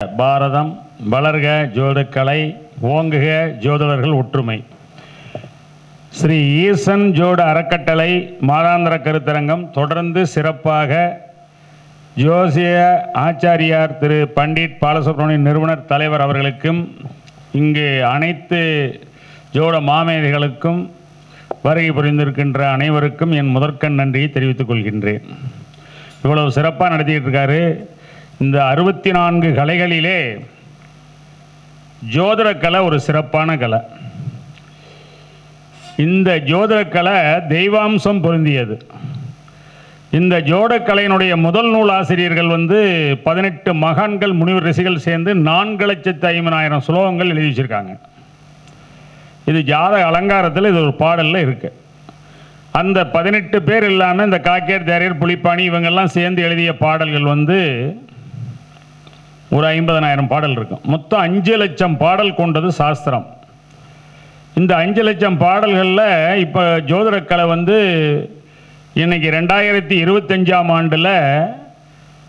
பாரதம் வளர்க ஜோதிக்கலை ஓங்குக ஜோதிடர்கள் ஒற்றுமை. ஸ்ரீ ஈசன் ஜோட அறக்கட்டளை மாதாந்திர கருத்தரங்கம் தொடர்ந்து சிறப்பாக ஜோசிய ஆச்சாரியார் திரு பண்டிட் பாலசுப்ரமணியன் நிறுவனர் தலைவர் அவர்களுக்கும் இங்கு அனைத்து ஜோட மாமேதைகளுக்கும் வருகை புரிந்திருக்கின்ற அனைவருக்கும் என் முதற்கண் நன்றியை தெரிவித்துக் கொள்கின்றேன். இவ்வளவு சிறப்பாக நடத்திக்கிட்டு இருக்காரு. இந்த 64 கலைகளிலே ஜோதிடக்கலை ஒரு சிறப்பான கலை. இந்த ஜோதிடக்கலை தெய்வாம்சம் பொருந்தியது. இந்த ஜோடக்கலையினுடைய முதல் நூல் ஆசிரியர்கள் 18 மகான்கள் முனிவர் ரிஷிகள் சேர்ந்து 4,50,000 ஸ்லோகங்கள் எழுதி வச்சிருக்காங்க. இது ஜாதக அலங்காரத்தில் இது ஒரு பாடலில் இருக்கு. அந்த 18 பேர் இல்லாமல் இந்த காக்கேர் தேரையர் புலிப்பாணி இவங்கெல்லாம் சேர்ந்து எழுதிய பாடல்கள் ஒரு 50,000 பாடல் இருக்கும். மொத்தம் 5 லட்சம் பாடல் கொண்டது சாஸ்திரம். இந்த 5 லட்சம் பாடல்களில் இப்போ ஜோதிடக்கலை இன்னைக்கு 2025ஆம் ஆண்டில்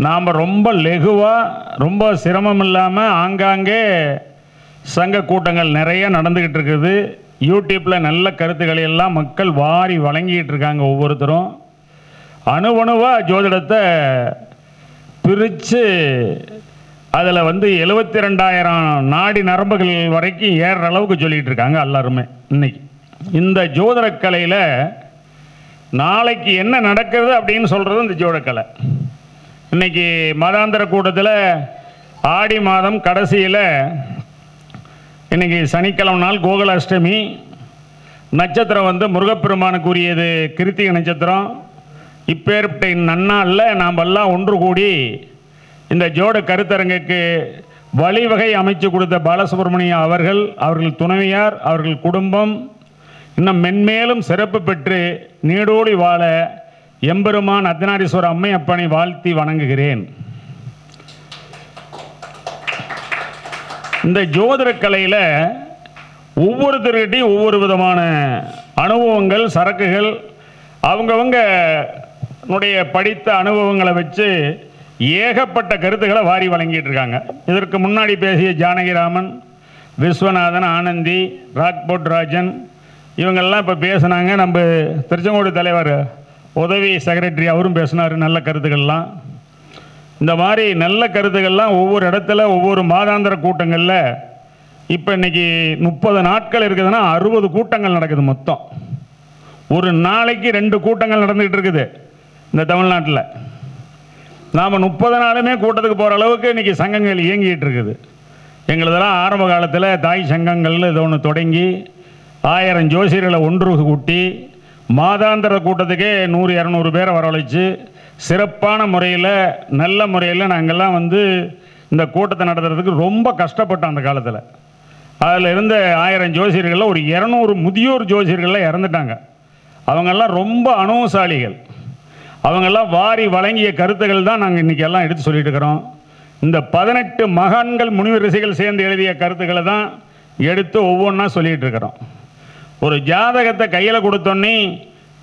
நாம் ரொம்ப லெகுவாக ரொம்ப சிரமம் இல்லாமல் ஆங்காங்கே சங்க கூட்டங்கள் நிறைய நடந்துக்கிட்டு இருக்குது. யூடியூப்பில் நல்ல கருத்துக்களை எல்லாம் மக்கள் வாரி வழங்கிட்டு இருக்காங்க. ஒவ்வொருத்தரும் அணுவணுவாக ஜோதிடத்தை பிரித்து அதில் 72,000 நாடி நரம்புகள் வரைக்கும் ஏறுற அளவுக்கு சொல்லிகிட்டு இருக்காங்க எல்லாருமே. இன்னைக்கு இந்த ஜோதிடக்கலையில் நாளைக்கு என்ன நடக்கிறது அப்படின்னு சொல்கிறது இந்த ஜோதிடக்கலை. இன்னைக்கு மாதாந்திர கூட்டத்தில் ஆடி மாதம் கடைசியில் இன்னைக்கு சனிக்கிழமை நாள் கோகுலாஷ்டமி நட்சத்திரம் முருகப்பெருமானுக்குரியது கிருத்திகை நட்சத்திரம். இப்பேற்பட்ட நன்னாளில் நாம் எல்லாம் ஒன்று கூடி இந்த ஜோட கருத்தரங்குக்கு வழிவகை அமைச்சு கொடுத்த பாலசுப்ரமணியம் அவர்கள் துணைவியார், அவர்கள் குடும்பம் இன்னும் மென்மேலும் சிறப்பு பெற்று நீடோடி வாழ எம்பெருமான் அர்த்தநாரீஸ்வரர் அம்மையப்பனை வாழ்த்தி வணங்குகிறேன். இந்த ஜோதிடக்கலையில் ஒவ்வொருத்தருக்கிட்டையும் ஒவ்வொரு விதமான அனுபவங்கள் சரக்குகள் அவங்கவுங்களுடைய படித்த அனுபவங்களை வச்சு ஏகப்பட்ட கருத்துக்களை வாரி வழங்கிட்டு இருக்காங்க. இதற்கு முன்னாடி பேசிய ஜானகிராமன், விஸ்வநாதன், ஆனந்தி, ராக்போர்ட் ராஜன் இவங்கெல்லாம் இப்போ பேசினாங்க. நம்ம திருச்செங்கோடு தலைவர் உதவி செக்ரட்டரி அவரும் பேசினார் நல்ல கருத்துக்கள்லாம். இந்த மாதிரி நல்ல கருத்துக்கள்லாம் ஒவ்வொரு இடத்துல ஒவ்வொரு மாதாந்திர கூட்டங்களில் இப்போ இன்றைக்கி 30 நாட்கள் இருக்குதுன்னா 60 கூட்டங்கள் நடக்குது. மொத்தம் ஒரு நாளைக்கு 2 கூட்டங்கள் நடந்துக்கிட்டு இருக்குது இந்த தமிழ்நாட்டில். நாம் 30 நாளுமே கூட்டத்துக்கு போகிற அளவுக்கு இன்றைக்கி சங்கங்கள் இயங்கிட்டு இருக்குது. எங்களதெல்லாம் ஆரம்ப காலத்தில் தாய் சங்கங்கள் இது ஒன்று தொடங்கி 1000 ஜோசியர்களை ஒன்று கூட்டி மாதாந்திர கூட்டத்துக்கே 100-200 பேரை வரவழைச்சு சிறப்பான முறையில் நல்ல முறையில் நாங்கள்லாம் இந்த கூட்டத்தை நடத்துறதுக்கு ரொம்ப கஷ்டப்பட்டோம். அந்த காலத்தில் அதில் இருந்த 1000 ஜோசியர்களில் ஒரு 200 முதியோர் ஜோசியர்களில் இறந்துட்டாங்க. அவங்கெல்லாம் ரொம்ப அனுபவசாலிகள். அவங்கெல்லாம் வாரி வழங்கிய கருத்துக்கள் தான் நாங்கள் இன்றைக்கி எல்லாம் எடுத்து சொல்லிட்டு இருக்கிறோம். இந்த 18 மகான்கள் முனிவர் ரிஷிகள் சேர்ந்து எழுதிய கருத்துக்களை தான் எடுத்து ஒவ்வொன்றா சொல்லிகிட்டு இருக்கிறோம். ஒரு ஜாதகத்தை கையில் கொடுத்தோன்னே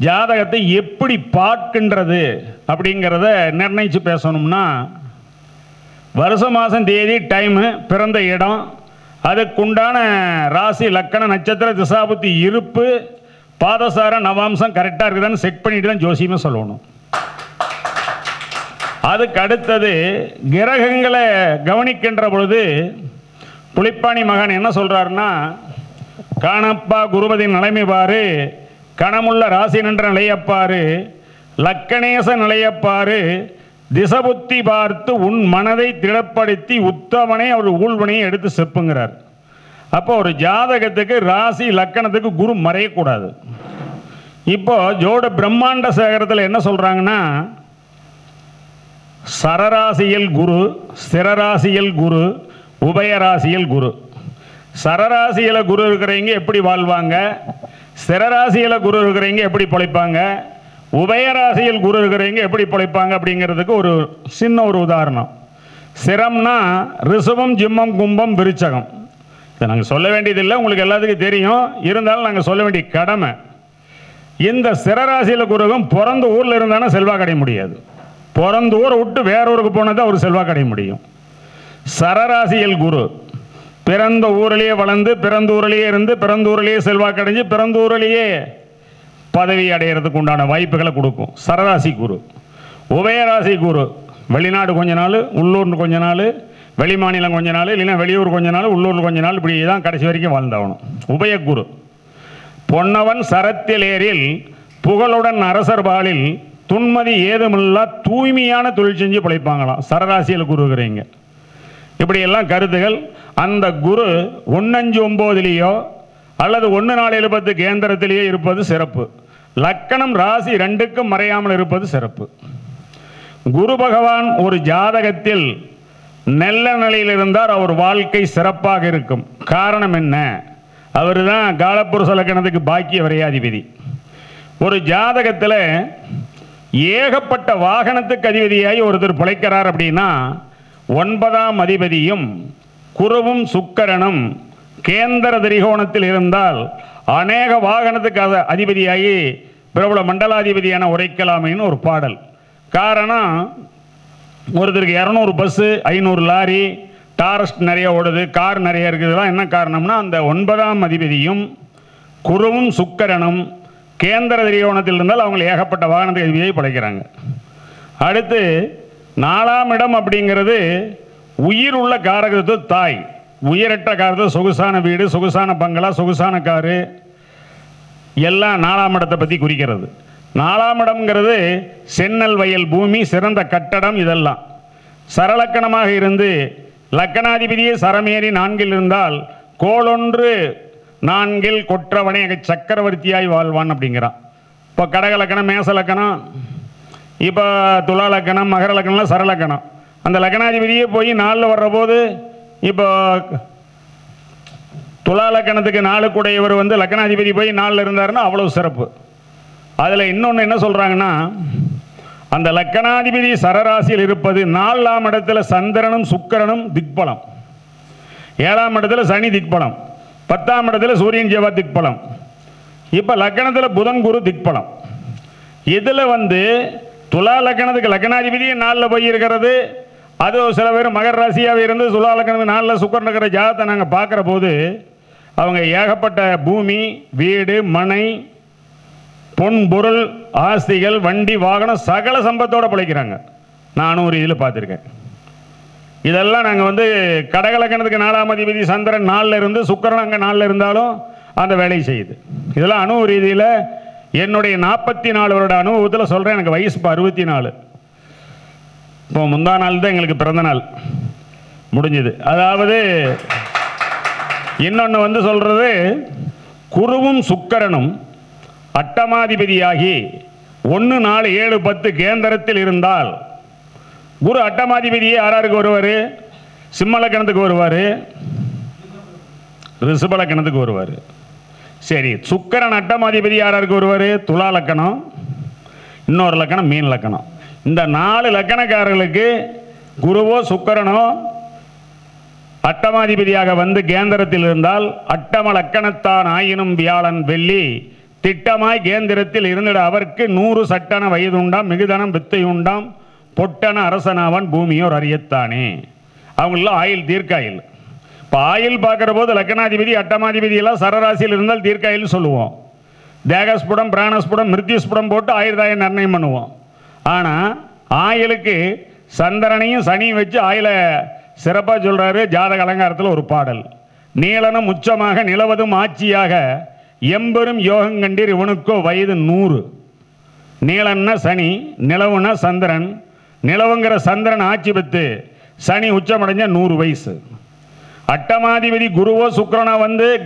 ஜாதகத்தை எப்படி பார்க்கின்றது அப்படிங்கிறத நிர்ணயித்து பேசணும்னா வருஷ மாதம் தேதி டைமு பிறந்த இடம் அதுக்குண்டான ராசி லக்கண நட்சத்திர திசாபுத்தி இருப்பு பாதசார நவாம்சம் கரெக்டாக இருக்குதான்னு செக் பண்ணிட்டு தான் ஜோசியமே சொல்லணும். அதுக்கு அடுத்தது கிரகங்களை கவனிக்கின்ற பொழுது புலிப்பாணி மகன் என்ன சொல்கிறாருன்னா, காணப்பா குருபதி நிலைமை பாரு, கணமுள்ள ராசி நின்ற நிலையப்பாரு, லக்கணேச நிலையப்பாரு, திசபுத்தி பார்த்து உன் மனதை திடப்படுத்தி உத்தமனை அவர் ஊழ்வனையும் எடுத்து செப்புங்கிறார். அப்போ ஒரு ஜாதகத்துக்கு ராசி லக்கணத்துக்கு குரு மறையக்கூடாது. இப்போ ஜோட பிரம்மாண்ட சேகரத்தில் என்ன சொல்கிறாங்கன்னா, சரராசியல் குரு, ஸ்திரராசியல் குரு, உபயராசியல் குரு. சரராசியில் குரு இருக்கிறவங்க எப்படி வாழ்வாங்க, ஸ்திரராசியில் குரு இருக்கிறவங்க எப்படி பிழைப்பாங்க, உபயராசியில் குரு இருக்கிறவங்க எப்படி பிழைப்பாங்க அப்படிங்கிறதுக்கு ஒரு சின்ன ஒரு உதாரணம். சிரம்னா ரிஷபம், ஜிம்மம், கும்பம், விருச்சகம். இதை நாங்கள் சொல்ல வேண்டியதில்லை, உங்களுக்கு எல்லாத்துக்கும் தெரியும். இருந்தாலும் நாங்கள் சொல்ல வேண்டிய கடமை. இந்த ஸ்திரராசியில் குருவும் பிறந்த ஊரில் இருந்தாலும் செல்வாக்கு அடைய முடியாது. பிறந்த ஊரை விட்டு வேற ஊருக்கு போனால் தான் அவர் செல்வாக்கு அடைய முடியும். சரராசியில் குரு பிறந்த ஊரிலேயே வளர்ந்து பிறந்த ஊரிலேயே இருந்து பிறந்த ஊரிலேயே செல்வாக்கடைஞ்சு பிறந்த ஊரிலேயே பதவி அடைகிறதுக்கு உண்டான வாய்ப்புகளை கொடுக்கும் சரராசி குரு. உபயராசி குரு வெளிநாடு கொஞ்ச நாள், உள்ளூர்னு கொஞ்ச நாள், வெளி மாநிலம் கொஞ்ச நாள், இல்லைன்னா வெளியூர் கொஞ்ச நாள், உள்ளூர் கொஞ்ச நாள், இப்படி தான் கடைசி வரைக்கும் வாழ்ந்தாகணும். உபயகுரு பொன்னவன் சரத்திலேரில் புகழுடன் அரசர் பாலில் துன்மதி ஏதுமில்லா தூய்மையான தொழில் செஞ்சு பிழைப்பாங்களாம் சரராசியில் குருங்கிறீங்க. இப்படியெல்லாம் கருத்துகள். அந்த குரு 1-5-9 அல்லது 1-4-7-10 கேந்திரத்திலேயே இருப்பது சிறப்பு. லக்கணம் ராசி 2க்கும் மறையாமல் இருப்பது சிறப்பு. குரு பகவான் ஒரு ஜாதகத்தில் நல்ல நிலையில் இருந்தால் அவர் வாழ்க்கை சிறப்பாக இருக்கும். காரணம் என்ன? அவர் தான் காலப்புருஷ லக்கணத்துக்கு பாக்கிய விரையாதிபதி. ஒரு ஜாதகத்தில் ஏகப்பட்ட வாகனத்துக்கு அதிபதியாகி ஒருத்தர் பிழைக்கிறார் அப்படின்னா 9ஆம் அதிபதியும் குருவும் சுக்கிரனும் கேந்திர திரிகோணத்தில் இருந்தால் அநேக வாகனத்துக்கு அதிபதியாகி பிரபல மண்டலாதிபதியான உரைக்கலாமைன்னு ஒரு பாடல். காரணம், ஒருத்தருக்கு 200 பஸ்ஸு, 500 லாரி, டாரஸ்ட் நிறைய ஓடுது, கார் நிறைய இருக்குதுலாம். என்ன காரணம்னா அந்த 9ஆம் அதிபதியும் குருவும் சுக்கிரனும் கேந்திர திரிகோணத்தில் இருந்தால் அவங்க ஏகப்பட்ட வாகனத்துக்கு அதிபதியை படைக்கிறாங்க. அடுத்து 4ஆம் இடம் அப்படிங்கிறது உயிர் உள்ள காரகத்து தாய். உயிரற்ற காரத்தை சொகுசான வீடு, சொகுசான பங்களா, சொகுசான காரு எல்லாம் 4ஆம் இடத்தை பற்றி குறிக்கிறது. 4ஆம் இடம்ங்கிறது சென்னல் வயல் பூமி, சிறந்த கட்டடம், இதெல்லாம் சரலக்கணமாக இருந்து லக்கணாதிபதியே சரமேறி 4இல் இருந்தால் கோளொன்று 4இல் கொற்றவனே சக்கரவர்த்தியாய் வாழ்வான் அப்படிங்கிறான். இப்போ கடக லக்கணம், மேச லக்கணம், இப்போ துலா லக்கணம், மகர லக்கணம்லாம் சரலக்கணம். அந்த லக்கணாதிபதியே போய் 4 வர்ற போது இப்போ துலா லக்கணத்துக்கு 4 கூடையவர் லக்கணாதிபதி போய் 4 இருந்தாருன்னா அவ்வளோ சிறப்பு. அதில் இன்னொன்று என்ன சொல்கிறாங்கன்னா, அந்த லக்கணாதிபதி சரராசியில் இருப்பது 4ஆம் இடத்துல சந்திரனும் சுக்கிரனும் திக்பலம், 7ஆம் இடத்துல சனி திக்பலம், 10ஆம் இடத்துல சூரியன் செவ்வாய் திக்பலம், இப்போ லக்கணத்தில் புதன் குரு திக்பலம். இதில் துலா லக்கணத்துக்கு லக்கணாதிபதியே 4 போய் இருக்கிறது. அது சில பேர் மகர ராசியாக இருந்து துலா லக்கணத்துக்கு 4 சுக்கிரன் இருக்கிற ஜாதத்தை நாங்கள் பார்க்குற போது அவங்க ஏகப்பட்ட பூமி, வீடு, மனை, பொன் பொருள், ஆஸ்திகள், வண்டி, வாகனம், சகல சம்பத்தோடு பிழைக்கிறாங்க. நானும் ஒரு இதில் பார்த்துருக்கேன். இதெல்லாம் நாங்கள் கடகலக்கணத்துக்கு 4ஆம் அதிபதி சந்திரன் 4 இருந்து சுக்கிரன் அங்கே 4 இருந்தாலும் அந்த வேலையை செய்யுது. இதெல்லாம் அணு ரீதியில் என்னுடைய 44 வருட அனுபவத்தில் சொல்கிறேன். எனக்கு வயசு இப்போ 64. இப்போ முந்தா நாள் தான் எங்களுக்கு பிறந்த நாள் முடிஞ்சது. அதாவது இன்னொன்று சொல்கிறது, குருவும் சுக்கிரனும் அட்டமாதிபதியாகி 1, 4, 7, 10 கேந்திரத்தில் இருந்தால் குரு அட்டமாதிபதியே யாராருக்கு வருவார்? சிம்ம லக்கணத்துக்கு வருவார், ரிஷப லக்கணத்துக்கு வருவார். சரி, சுக்கிரன் அட்டமாதிபதி யாராருக்கு வருவார்? துலா லக்கணம், இன்னொரு லக்கணம் மீன் லக்கணம். இந்த 4 லக்கணக்காரர்களுக்கு குருவோ சுக்கிரனோ அட்டமாதிபதியாக கேந்திரத்தில் இருந்தால் அட்டம லக்கணத்தான் ஆயினும் வியாழன் வெள்ளி திட்டமாய் கேந்திரத்தில் இருந்திட அவருக்கு 100 சட்டன வயது உண்டாம், மிகுதனம் வித்தை உண்டாம், பொட்டன அரசனாவன் பூமியோர் அறியத்தானே. அவங்களெல்லாம் ஆயில் தீர்க்காயில். இப்போ ஆயில் பார்க்குற போது லக்கணாதிபதி அட்டமாதிபதி எல்லாம் சரராசியில் இருந்தால் தீர்க்காயில் சொல்லுவோம். தேகஸ்புடம், பிராணஸ்புடம், மிருத்யுஸ்புடம் போட்டு ஆயுர்தாயம் நிர்ணயம் பண்ணுவோம். ஆனால் ஆயிலுக்கு சந்திரனையும் சனியும் வச்சு ஆயில சிறப்பாக சொல்கிறாரு. ஜாதக அலங்காரத்தில் ஒரு பாடல், நீலனும் உச்சமாக நிலவதும் ஆட்சியாக எம்பெரும் யோகம் கண்டீர் இவனுக்கோ வயது 100. நீலன்னா சனி, நிலவுனா சந்திரன். நிலவுங்கிற சந்திரன் ஆட்சி பெற்று சனி உச்சமடைஞ்ச 100 வயசு. அட்டமாதிபதி குருவோ சுக்கிரனா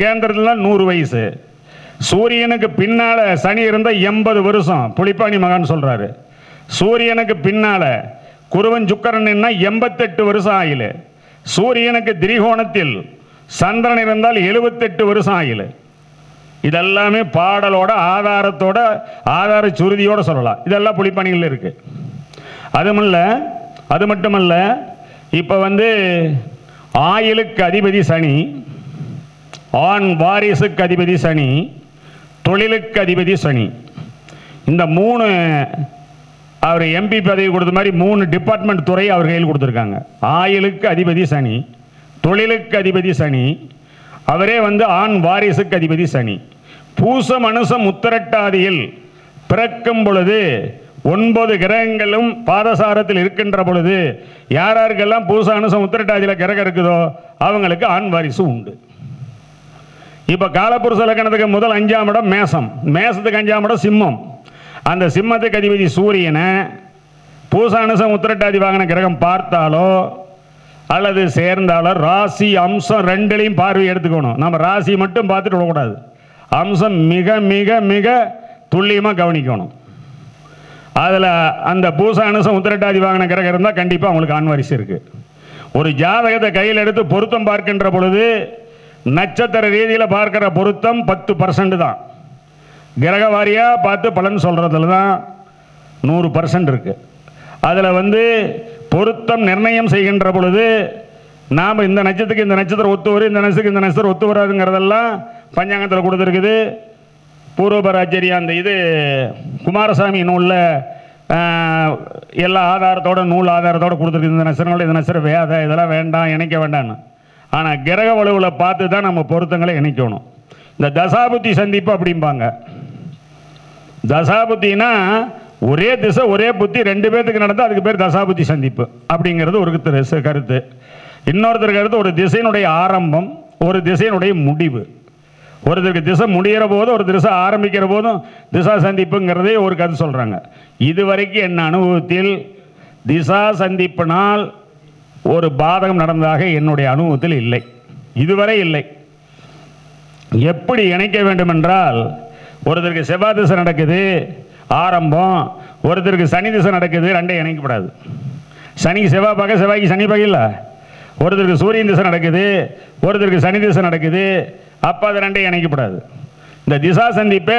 கேந்திரத்தில் 100 வயசு. சூரியனுக்கு பின்னால் சனி இருந்த 80 வருஷம். புலிப்பாணி மகான் சொல்கிறாரு. சூரியனுக்கு பின்னால் குருவன் சுக்கிரன் 88 வருஷம் ஆயில. சூரியனுக்கு திரிகோணத்தில் சந்திரன் இருந்தால் 78 வருஷம் ஆயில. இதெல்லாமே பாடலோட ஆதாரத்தோட ஆதார சுருதியோடு சொல்லலாம். இதெல்லாம் புலிப்பணிகள் இருக்கு. அது மட்டுமல்ல, இப்போ ஆயிலுக்கு அதிபதி சனி, ஆண் வாரிசுக்கு அதிபதி சனி, தொழிலுக்கு அதிபதி சனி. இந்த 3 அவர் எம்பி பதவி கொடுத்த மாதிரி 3 டிபார்ட்மெண்ட் துறை அவர் கையில் கொடுத்துருக்காங்க. ஆயுளுக்கு அதிபதி சனி, தொழிலுக்கு அதிபதி சனி, அவரே ஆண் வாரிசுக்கு அதிபதி சனி. பூசம் அனுசம் உத்திரட்டாதியில் பிறக்கும் பொழுது 9 கிரகங்களும் பாதசாரத்தில் இருக்கின்ற பொழுது யாருக்கெல்லாம் பூச அனுசம் உத்திரட்டாதியில் கிரகம் இருக்குதோ அவங்களுக்கு ஆண் வாரிசு உண்டு. இப்போ காலபுருஷ லக்னத்துக்கு முதல் 5ஆம் இடம் மேசம், மேசத்துக்கு 5ஆம் இடம் சிம்மம். அந்த சிம்மத்துக்கு அதிபதி சூரியனை பூச அனுசம் உத்திரட்டாதி வாங்கின கிரகம் பார்த்தாலோ அல்லது சேர்ந்தாலோ ராசி அம்சம் 2லையும் பார்வை எடுத்துக்கணும். நம்ம ராசி மட்டும் பார்த்துட்டு விடக்கூடாது, அம்சம் மிக மிக மிக துல்லியமாக கவனிக்கணும். அதில் அந்த பூச அனுசம் உத்திரட்டாதி வாங்கின கிரகம் இருந்தால் கண்டிப்பாக அவங்களுக்கு ஆண் வாரிசு இருக்குது. ஒரு ஜாதகத்தை கையில் எடுத்து பொருத்தம் பார்க்கின்ற பொழுது நட்சத்திர ரீதியில் பார்க்கிற பொருத்தம் 10% தான். கிரக வாரியாக பார்த்து பலன் சொல்கிறதுல தான் 100% இருக்குது. அதில் பொருத்தம் நிர்ணயம் செய்கின்ற பொழுது நாம் இந்த நட்சத்திரத்துக்கு இந்த நட்சத்திரம் ஒத்து வரும், இந்த நட்சத்திரத்துக்கு இந்த நட்சத்திரம் ஒத்து வராதுங்கிறதெல்லாம் பஞ்சாங்கத்தில் கொடுத்துருக்குது. பூர்வபராச்சரிய அந்த இது குமாரசாமி நூலில் எல்லா ஆதாரத்தோட நூல் ஆதாரத்தோடு கொடுத்துருக்கு. இந்த நட்சத்திரங்களோட இந்த நட்சத்திரம் வேத இதெல்லாம் வேண்டாம், இணைக்க வேண்டான்னு. ஆனால் கிரக வலுவில் பார்த்து தான் நம்ம பொருத்தங்களை இணைக்கணும். இந்த தசாபுத்தி சந்திப்பு அப்படிம்பாங்க. தசாபுத்தினா ஒரே திசை ஒரே புத்தி 2 பேர்த்துக்கு நடந்தால் அதுக்கு பேர் தசாபுத்தி சந்திப்பு அப்படிங்கிறது ஒரு கருத்து. இன்னொருத்தர் கருத்து ஒரு திசையினுடைய ஆரம்பம், ஒரு திசையினுடைய முடிவு. ஒருத்தருக்கு திசை முடிகிற போதும் ஒரு திசை ஆரம்பிக்கிற போதும் திசா சந்திப்புங்கிறதே ஒரு கருத்து சொல்கிறாங்க. இதுவரைக்கும் என்ன அனுபவத்தில் திசா சந்திப்பினால் ஒரு பாதகம் நடந்ததாக என்னுடைய அனுபவத்தில் இல்லை, இதுவரை இல்லை. எப்படி இணைக்க வேண்டும் என்றால், ஒருத்தருக்கு செவ்வாய் திசை நடக்குது ஆரம்பம், ஒருத்தருக்கு சனி திசை நடக்குது, 2 இணைக்கப்படாது. சனிக்கு செவ்வாய் பார்க்க, செவ்வாய்க்கு சனி பார்க்க இல்லை. ஒருத்தருக்கு சூரியன் திசை நடக்குது, ஒருத்தருக்கு சனி திசை நடக்குது, அப்போ அது 2 இணைக்கப்படாது. இந்த திசா சந்திப்பை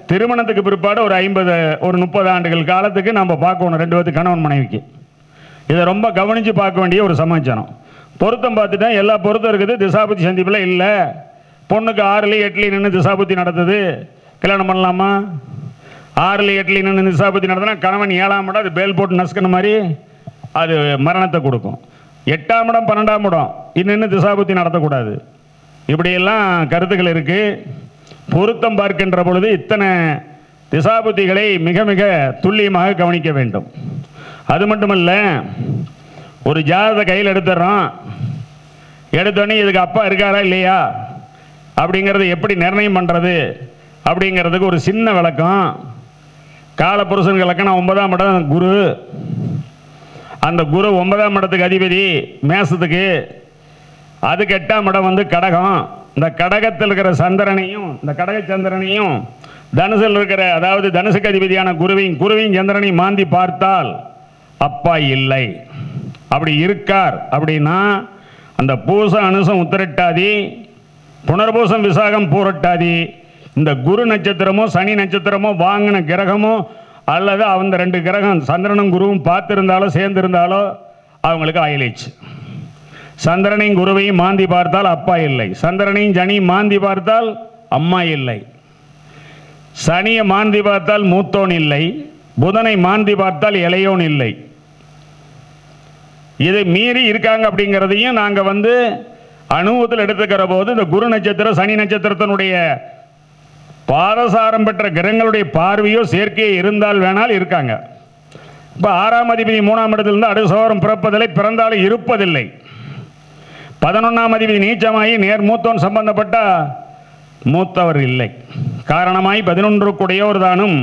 திருமணத்துக்கு பிற்பாடு ஒரு 30 ஆண்டுகள் காலத்துக்கு நம்ம பார்க்கணும், 2 பேருக்கு கணவன் மனைவிக்கு. இதை ரொம்ப கவனித்து பார்க்க வேண்டிய ஒரு சமாச்சாரம். பொருத்தம் பார்த்துட்டா எல்லா பொருத்தம் இருக்குது, திசாபுத்தி சந்திப்பில் இல்லை. பொண்ணுக்கு 6லேயும் 8லேயும் நின்று திசாபுத்தி நடத்துது, கல்யாணம் பண்ணலாமா? 6லேயும் 8லேயும் நின்று திசாபுத்தி நடத்தினா கணவன் 7ஆம் இடம், அது பேல் போட்டு நசுக்கின மாதிரி அது மரணத்தை கொடுக்கும். 8ஆம் இடம் 12ஆம் இடம் இன்னும் திசாபுத்தி நடத்தக்கூடாது. இப்படியெல்லாம் கருத்துக்கள் இருக்குது. பொருத்தம் பார்க்கின்ற பொழுது இத்தனை திசாபுத்திகளை மிக மிக துல்லியமாக கவனிக்க வேண்டும். அது மட்டுமல்ல, ஒரு ஜாதகத்தை கையில் எடுத்துடுறோம், எடுத்தோடனே இதுக்கு அப்பா இருக்காரா இல்லையா அப்படிங்கிறது எப்படி நிர்ணயம் பண்ணுறது அப்படிங்கிறதுக்கு ஒரு சின்ன விளக்கம். காலபுருஷனுக்கு லக்கணம் 9ஆம் இடம் குரு. அந்த குரு 9ஆம் இடத்துக்கு அதிபதி மேசத்துக்கு, அதுக்கு 8ஆம் இடம் கடகம். இந்த கடகத்தில் இருக்கிற சந்திரனையும் இந்த கடக சந்திரனையும் தனுசில் இருக்கிற, அதாவது தனுசுக்கு அதிபதியான குருவையும் சந்திரனையும் மாந்தி பார்த்தால் அப்பா இல்லை. அப்படி இருக்கார் அப்படின்னா அந்த பூச அனுசம் உத்திரட்டாதி, புனர்பூசம் விசாகம் பூரட்டாதி, இந்த குரு நட்சத்திரமோ சனி நட்சத்திரமோ வாங்கின கிரகமோ அல்லது அந்த 2 கிரகம் சந்திரனும் குருவும் பார்த்திருந்தாலோ சேர்ந்திருந்தாலோ அவங்களுக்கு ஆயிலேச்சு. சந்திரனையும் குருவையும் மாந்தி பார்த்தால் அப்பா இல்லை, சந்திரனையும் சனியும் மாந்தி பார்த்தால் அம்மா இல்லை, சனியை மாந்தி பார்த்தால் மூத்தோன் இல்லை, புதனை மாந்தி பார்த்தால் இளையோன் இல்லை. இதை மீறி இருக்காங்க அப்படிங்கிறதையும் நாங்கள் அனுபவத்தில் எடுத்துக்கிற போது இந்த குரு நட்சத்திரம் சனி நட்சத்திரத்தினுடைய பாதசாரம் பெற்ற கிரகங்களுடைய பார்வையோ சேர்க்கையோ இருந்தால் வேணால் இருக்காங்க. இப்போ 6ஆம் அதிபதி 3ஆம் இடத்திலிருந்து அடுத்த சோரம் பிறப்பதில்லை, பிறந்தாலும் இருப்பதில்லை. 11ஆம் அதிபதி நீச்சமாகி நேர் மூத்தோன் சம்பந்தப்பட்ட மூத்தவர் இல்லை. காரணமாய் 11 கூடையோர் தானும்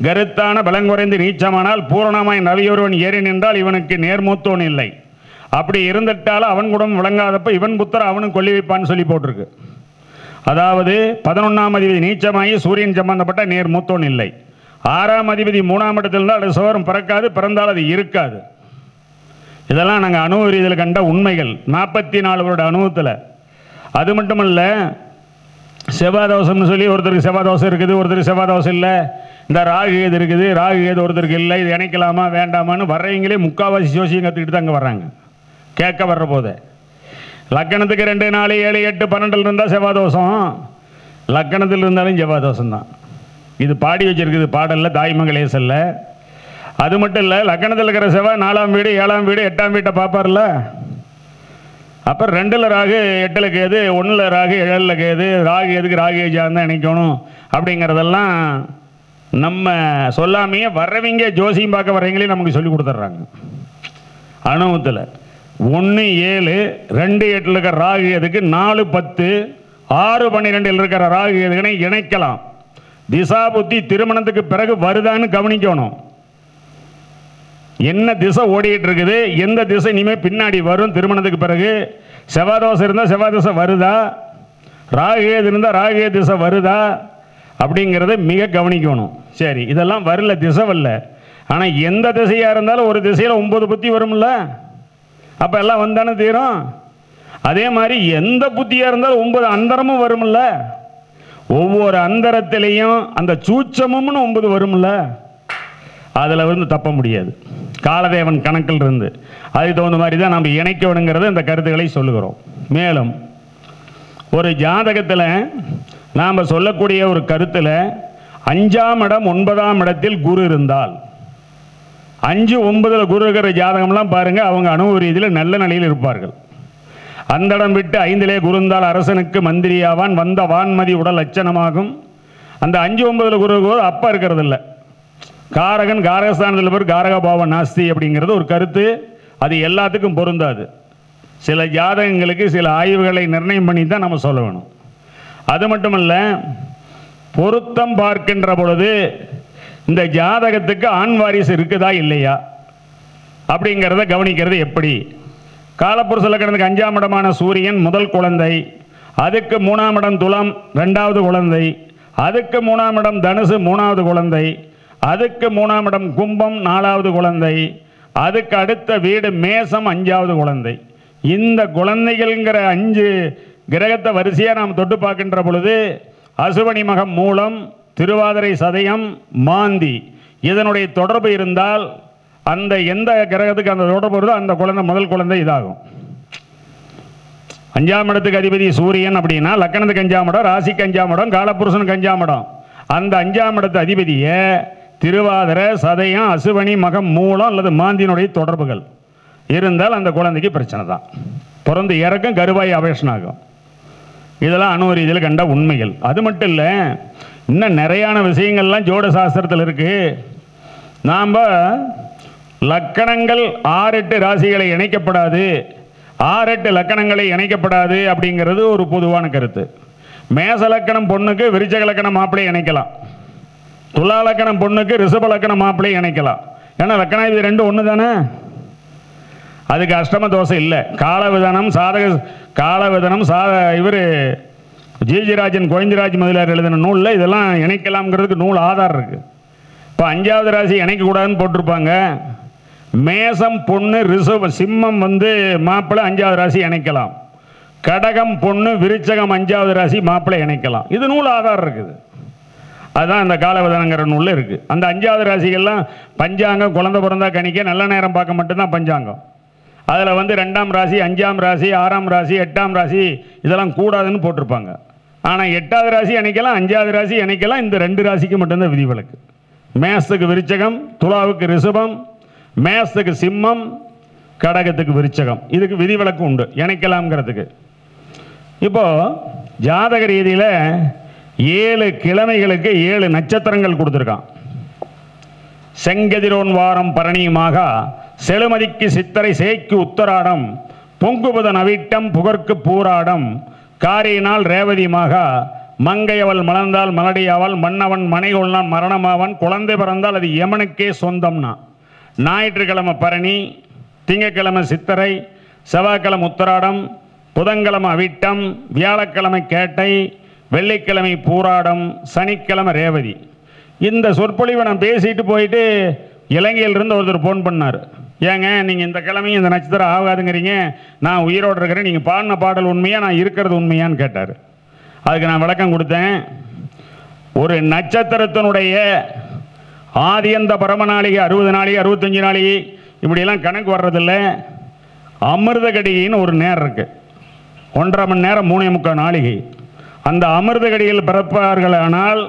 கருத்தான பலங்குறைந்து நீச்சமானால் பூரணமாய் நவியொருவன் ஏறி நின்றால் இவனுக்கு நேர்மூத்தோன் இல்லை. அப்படி இருந்துட்டாலும் அவன் கூட விளங்காதப்ப இவன் புத்தர் அவனும் கொல்லி வைப்பான்னு சொல்லி போட்டிருக்கு. அதாவது 11ஆம் அதிபதி நீச்சமாகி சூரியன் சம்பந்தப்பட்ட நேர் மூத்தோன் இல்லை. 6ஆம் அதிபதி 3ஆம் இடத்திலிருந்தால் அது சோரம் பிறக்காது, பிறந்தால் அது இருக்காது. இதெல்லாம் நாங்கள் அனுபவ ரீதியில் கண்ட உண்மைகள் 44 வருட அனுபவத்தில். அது மட்டுமல்ல, செவ்வாய் தோஷம்னு சொல்லி ஒருத்தருக்கு செவ்வாய் தோஷம் இருக்குது, ஒருத்தருக்கு செவ்வாய் தோஷம் இல்லை. இந்த ராகு ஏது இருக்குது, ராகு ஏது ஒருத்தருக்கு இல்லை, இது இணைக்கலாமா வேண்டாமான்னு வர்றவங்களே முக்கால்வாசி ஜோசியம் கற்றுக்கிட்டு தான் அங்கே வர்றாங்க. கேட்க வர்ற போதே லக்கணத்துக்கு 2, 4, 7, 8, 12 இருந்தால் செவ்வாய் தோஷம், லக்கணத்தில் இருந்தாலும் செவ்வாய் தோஷம் தான். இது பாடி வச்சிருக்குது பாடலில், தாய்மகளேசல்ல. அது மட்டும் இல்லை, லக்னத்தில் இருக்கிற செவ்வாய் 4ஆம் வீடு 7ஆம் வீடு 8ஆம் வீட்டை பார்ப்பார்ல. அப்போ 2ல் ராகு 8ல் கேது, 1ல் ராகு 7ல் கேது, ராகு எதுக்கு ராகு தான் நினைக்கணும் அப்படிங்கிறதெல்லாம் நம்ம சொல்லாமையே வர்றவங்க ஜோசியம் பார்க்க வர்றவங்களே நமக்கு சொல்லி கொடுத்துட்றாங்க. அனுபவத்தில் 1 7 2 8ல் இருக்கிற ராகு எதுக்கு 4 10 6 12ல் இருக்கிற ராகு எதுக்குன்னு இணைக்கலாம். திசா புத்தி திருமணத்துக்கு பிறகு வருதான்னு கவனிக்கணும். என்ன திசை ஓடிட்டு இருக்குது, எந்த திசை இனிமேல் பின்னாடி வரும், திருமணத்துக்கு பிறகு செவ்வாய் தோசை இருந்தால் செவ்வாய் திசை வருதா, ராகு இருந்தால் ராகு திசை வருதா அப்படிங்கிறத மிக கவனிக்கணும். சரி, இதெல்லாம் வரல, திசை வரல. ஆனால் எந்த திசையாக இருந்தாலும் ஒரு திசையில் 9 புத்தி வரும்ல, அப்போ எல்லாம் வந்தானே தீரும். அதே மாதிரி எந்த புத்தியாக இருந்தாலும் 9 அந்தரமும் வரும்ல, ஒவ்வொரு அந்தரத்திலையும் அந்த சூட்சமும்னு 9 வரும்ல, அதில் வந்து தப்ப முடியாது. காலதேவன் கணக்கில் இருந்து அதுக்கு தகுந்த மாதிரி தான் நம்ம இணைக்கணுங்கிறத இந்த கருத்துக்களை சொல்லுகிறோம். மேலும் ஒரு ஜாதகத்தில் நாம் சொல்லக்கூடிய ஒரு கருத்தில் 5ஆம் இடம் 9ஆம் இடத்தில் குரு இருந்தால், 5 9ல் குரு இருக்கிற ஜாதகம்லாம் பாருங்கள், அவங்க அனுபவ ரீதியில் நல்ல நிலையில் இருப்பார்கள். அந்த இடம் விட்டு 5லே குரு இருந்தால் அரசனுக்கு மந்திரியாவான், வந்த வான்மதி உடல் லட்சணமாகும். அந்த 5 9ல் குரு அப்பா இருக்கிறது இல்லை, காரகன் காரகஸ்தானத்தில் பேர் காரகபாவம் நாஸ்தி அப்படிங்கிறது ஒரு கருத்து. அது எல்லாத்துக்கும் பொருந்தாது. சில ஜாதகங்களுக்கு சில ஆய்வுகளை நிர்ணயம் பண்ணி தான் நம்ம சொல்ல வேணும். அது மட்டுமல்ல, பொருத்தம் பார்க்கின்ற பொழுது இந்த ஜாதகத்துக்கு ஆண் வாரிசு இருக்குதா இல்லையா அப்படிங்கிறத கவனிக்கிறது எப்படி? காலப்புருஷ லக்னத்துக்கு 5ஆம் இடமான சூரியன் முதல் குழந்தை, அதுக்கு 3ஆம் இடம் துலாம் 2வது குழந்தை, அதுக்கு 3ஆம் இடம் தனுசு 3வது குழந்தை, அதுக்கு 3ஆம் இடம் கும்பம் 4வது குழந்தை, அதுக்கு அடுத்த வீடு மேசம் 5வது குழந்தை. இந்த குழந்தைகள்ங்கிற 5 கிரகத்தை வரிசையாக நாம் தொட்டு பார்க்கின்ற பொழுது அசுவனி மகம் மூலம், திருவாதிரை சதயம், மாந்தி இதனுடைய தொடர்பு இருந்தால் அந்த எந்த கிரகத்துக்கு அந்த தொடர்பு வருதோ அந்த குழந்தை முதல் குழந்தை இதாகும். 5ஆம் இடத்துக்கு அதிபதி சூரியன் அப்படின்னா லக்னத்துக்கு 5ஆம் இடம், ராசிக்கு 5ஆம் இடம், காலப்புருஷனுக்கு 5ஆம் இடம். அந்த 5ஆம் இடத்து அதிபதியை திருவாதிரை சதயம் அசுவனி மகம் மூலம் அல்லது மாந்தியினுடைய தொடர்புகள் இருந்தால் அந்த குழந்தைக்கு பிரச்சனை தான். பிறந்து இறக்கும், கருவாய் அபேஷனாகும். இதெல்லாம் அணு ரீதியில் கண்ட உண்மைகள். அது மட்டும் இல்லை, இன்னும் நிறையான விஷயங்கள்லாம் ஜோட சாஸ்திரத்தில் இருக்குது. நாம் லக்கணங்கள் 6 8 ராசிகளை இணைக்கப்படாது, 6 8 லக்கணங்களை இணைக்கப்படாது அப்படிங்கிறது ஒரு பொதுவான கருத்து. மேச லக்கணம் பொண்ணுக்கு விருச்சக லக்கணம் மாப்பிள்ளை இணைக்கலாம், துலா லக்கணம் பொண்ணுக்கு ரிஷப லக்கணம் மாப்பிள்ளை இணைக்கலாம். ஏன்னா லக்கணாதிபதி 2 ஒன்று தானே, அதுக்கு அஷ்டம தோசை இல்லை. காலவிதனம் சாதக காலவிதனம் இவர் ஜிஜிராஜன் கோவிந்தராஜ் முதலியார் எழுதின நூலில் இதெல்லாம் இணைக்கலாம்ங்கிறதுக்கு நூல் ஆதாரம் இருக்குது. இப்போ 5வது ராசி இணைக்கக்கூடாதுன்னு போட்டிருப்பாங்க. மேசம் பொண்ணு ரிஷப சிம்மம் வந்து மாப்பிள்ளை 5வது ராசி இணைக்கலாம், கடகம் பொண்ணு விருச்சகம் 5வது ராசி மாப்பிள்ளை இணைக்கலாம். இது நூல் ஆதாரம் இருக்குது. அதுதான் அந்த காலவதனங்கிற நூலில் இருக்குது. அந்த 5வது ராசிகள்லாம் பஞ்சாங்கம் குழந்தை பிறந்தா கணிக்க நல்ல நேரம் பார்க்க மட்டும்தான் பஞ்சாங்கம். அதில் வந்து 2ஆம் ராசி 5ஆம் ராசி 6ஆம் ராசி 8ஆம் ராசி இதெல்லாம் கூடாதுன்னு போட்டிருப்பாங்க. ஆனால் 8வது ராசி இணைக்கலாம், 5வது ராசி இணைக்கலாம். இந்த 2 ராசிக்கு மட்டும்தான் விதிவிலக்கு. மேசத்துக்கு விருச்சகம், துலாவுக்கு ரிஷபம், மேசத்துக்கு சிம்மம், கடகத்துக்கு விருச்சகம், இதுக்கு விதிவிலக்கு உண்டு இணைக்கலாம்ங்கிறதுக்கு. இப்போது ஜாதக ரீதியில் 7 கிழமைகளுக்கு 7 நட்சத்திரங்கள் கொடுத்துருக்கான். செங்கதிரோன் வாரம் பரணியுமாக, செழுமதிக்கு சித்தரை சேய்க்கு உத்தராடம், பொங்குபுதன் அவிட்டம் புகற்கு பூராடம், காரியினால் ரேவதிமாக, மங்கையவள் மலர்ந்தால் மலடியாவல், மன்னவன் மனை கொள்ளான் மரணமாவன், குழந்தை பிறந்தால் அது யமனுக்கே சொந்தம்னா. ஞாயிற்றுக்கிழமை பரணி, திங்கக்கிழமை சித்தரை, செவ்வாய்க்கிழமை உத்தராடம், புதன்கிழமை அவிட்டம், வியாழக்கிழமை கேட்டை, வெள்ளிக்கிழமை பூராடம், சனிக்கிழமை ரேவதி. இந்த சொற்பொழிவை நான் பேசிட்டு போயிட்டு இலங்கையிலிருந்து ஒருத்தர் ஃபோன் பண்ணார். ஏங்க நீங்கள் இந்த கிழமையும் இந்த நட்சத்திரம் ஆகாதுங்கிறீங்க, நான் உயிரோடு இருக்கிறேன், நீங்கள் பாடின பாடல் உண்மையாக நான் இருக்கிறது உண்மையான்னு கேட்டார். அதுக்கு நான் விளக்கம் கொடுத்தேன். ஒரு நட்சத்திரத்தினுடைய ஆதியந்த பரம நாளிகை 60 நாளிகை 65 நாளிகை இப்படியெல்லாம் கணக்கு வர்றதில்ல. அமிர்த கடிகைன்னு ஒரு நேரம் இருக்குது, 1.5 மணி நேரம் 3.25 நாளிகை. அந்த அமிர்த கடிகையில் பிறப்பார்களானால்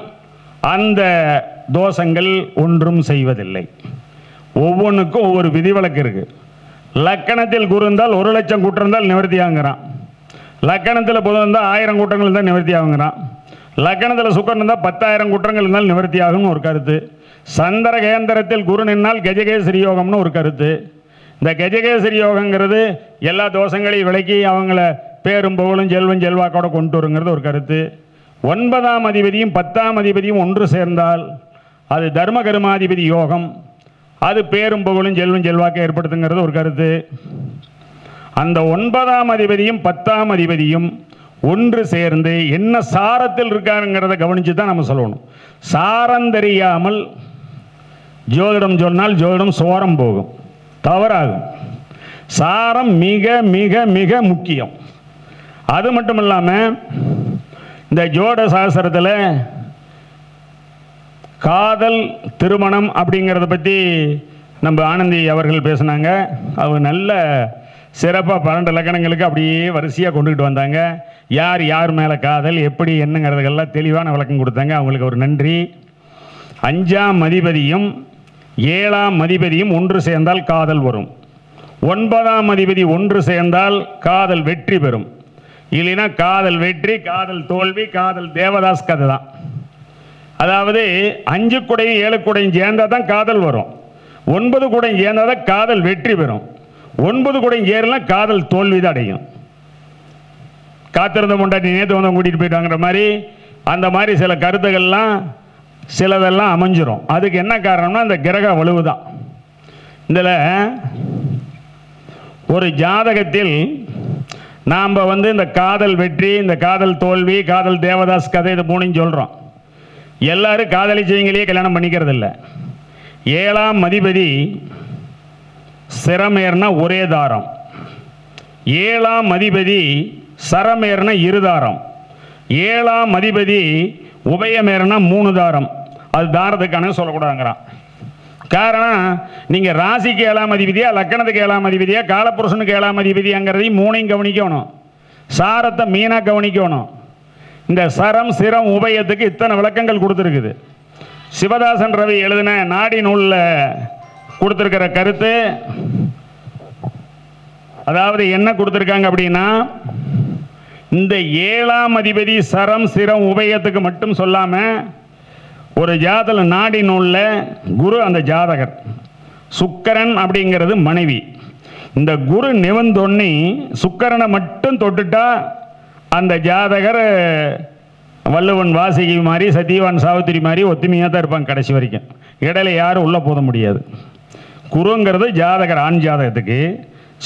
அந்த தோஷங்கள் ஒன்றும் செய்வதில்லை. ஒவ்வொன்றுக்கும் ஒவ்வொரு விதிவிலக்கு இருக்குது. லக்கணத்தில் குரு இருந்தால் 1,00,000 கூட்டம் இருந்தால் நிவர்த்தி ஆகுங்கிறான். லக்கணத்தில் புதன் இருந்தால் 1000 கூட்டங்கள் இருந்தால் நிவர்த்தி ஆகுங்கிறான். லக்கணத்தில் சுக்கரன் இருந்தால் 10,000 குற்றங்கள் இருந்தால் நிவர்த்தி ஆகும்னு ஒரு கருத்து. சந்திர கேந்திரத்தில் குரு நின்னால் கஜகேசரி யோகம்னு ஒரு கருத்து. இந்த கஜகேசரி யோகங்கிறது எல்லா தோஷங்களையும் விலக்கி அவங்கள பேரும் புகழும் செல்வம் செல்வாக்கோட கொண்டு வருங்கிறது ஒரு கருத்து. 9ஆம் அதிபதியும் 10ஆம் அதிபதியும் ஒன்று சேர்ந்தால் அது தர்ம கர்மாதிபதி யோகம், அது பேரும் புகழும் செல்வம் செல்வாக்கை ஏற்படுத்துங்கிறது ஒரு கருத்து. அந்த 9ஆம் அதிபதியும் 10ஆம் அதிபதியும் ஒன்று சேர்ந்து என்ன சாரத்தில் இருக்காருங்கிறத கவனித்து தான் நம்ம சொல்லணும். சாரம் தெரியாமல் ஜோதிடம் சொன்னால் ஜோதிடம் சோரம் போகும், தவறாகும். சாரம் மிக மிக மிக முக்கியம். அது மட்டும் இல்லாமல் இந்த ஜோட சாஸ்திரத்தில் காதல் திருமணம் அப்படிங்கிறத பற்றி நம்ம ஆனந்தி அவர்கள் பேசினாங்க. அவங்க நல்ல சிறப்பாக 12 இலக்கணங்களுக்கு அப்படியே வரிசையாக கொண்டுக்கிட்டு வந்தாங்க. யார் யார் மேலே காதல் எப்படி என்னங்கிறதுக்கெல்லாம் தெளிவான விளக்கம் கொடுத்தாங்க. அவங்களுக்கு ஒரு நன்றி. 5ஆம் அதிபதியும் 7ஆம் அதிபதியும் ஒன்று சேர்ந்தால் காதல் வரும். 9ஆம் அதிபதி ஒன்று சேர்ந்தால் காதல் வெற்றி பெறும். இல்லைன்னா காதல் வெற்றி, காதல் தோல்வி, காதல் தேவதாஸ் கதை தான். அதாவது 5 கூடையும் 7 கூடையும் சேர்ந்தால் தான் காதல் வரும். 9 கூடையும் சேர்ந்தால் தான் காதல் வெற்றி பெறும். 9 கூடையும் ஏறலாம் காதல் தோல்வி தான் அடையும். காத்திருந்த முண்டாட்டி நேற்று வந்து கூட்டிகிட்டு போயிட்டாங்கிற மாதிரி அந்த மாதிரி சில கருத்துக்கள்லாம் சிலதெல்லாம் அமைஞ்சிரும். அதுக்கு என்ன காரணம்னா அந்த கிரக வலுவு தான். இதில் ஒரு ஜாதகத்தில் நாம் வந்து இந்த காதல் வெற்றி, இந்த காதல் தோல்வி, காதல் தேவதாஸ் கதை இது மூணையும் சொல்கிறோம். எல்லாரும் காதலிச்சவங்களையே கல்யாணம் பண்ணிக்கிறது இல்லை. 7ஆம் அதிபதி சிரமேர்னா ஒரே தாரம், 7ஆம் அதிபதி சரமேர்னா 2 தாரம், 7ஆம் அதிபதி உபயமேர்னா 3 தாரம். அது தாரத்துக்கான சொல்லக்கூடாதுங்கிறான். காரணம், நீங்கள் ராசிக்கு 7ஆம் அதிபதியா, லக்கணத்துக்கு 7ஆம் அதிபதியா, காலப்புருஷனுக்கு 7ஆம் அதிபதியாங்கிறதையும் மூணையும் கவனிக்கணும். சாரத்தை மீனாக கவனிக்கணும். இந்த சரம் சிரம் உபயத்துக்கு இத்தனை விளக்கங்கள் கொடுத்துருக்குது. சிவதாசன் ரவி எழுதின நாடி நூலில் கொடுத்துருக்கிற கருத்து, அதாவது என்ன கொடுத்துருக்காங்க அப்படின்னா, இந்த 7ஆம் அதிபதி சரம் சிரம் உபயத்துக்கு மட்டும் சொல்லாமல் ஒரு ஜாதக நாடி நூலில் குரு அந்த ஜாதகர், சுக்கரன் அப்படிங்கிறது மனைவி. இந்த குரு நிவந்தொன்னி சுக்கரனை மட்டும் தொட்டுட்டா அந்த ஜாதகர் வள்ளுவன் வாசிகி மாதிரி சத்தியவான் சாவித்திரி மாதிரி ஒத்துமையாக தான் இருப்பாங்க கடைசி வரைக்கும். இடையில யாரும் உள்ளே போத முடியாது. குருங்கிறது ஜாதகர் ஆண் ஜாதகத்துக்கு,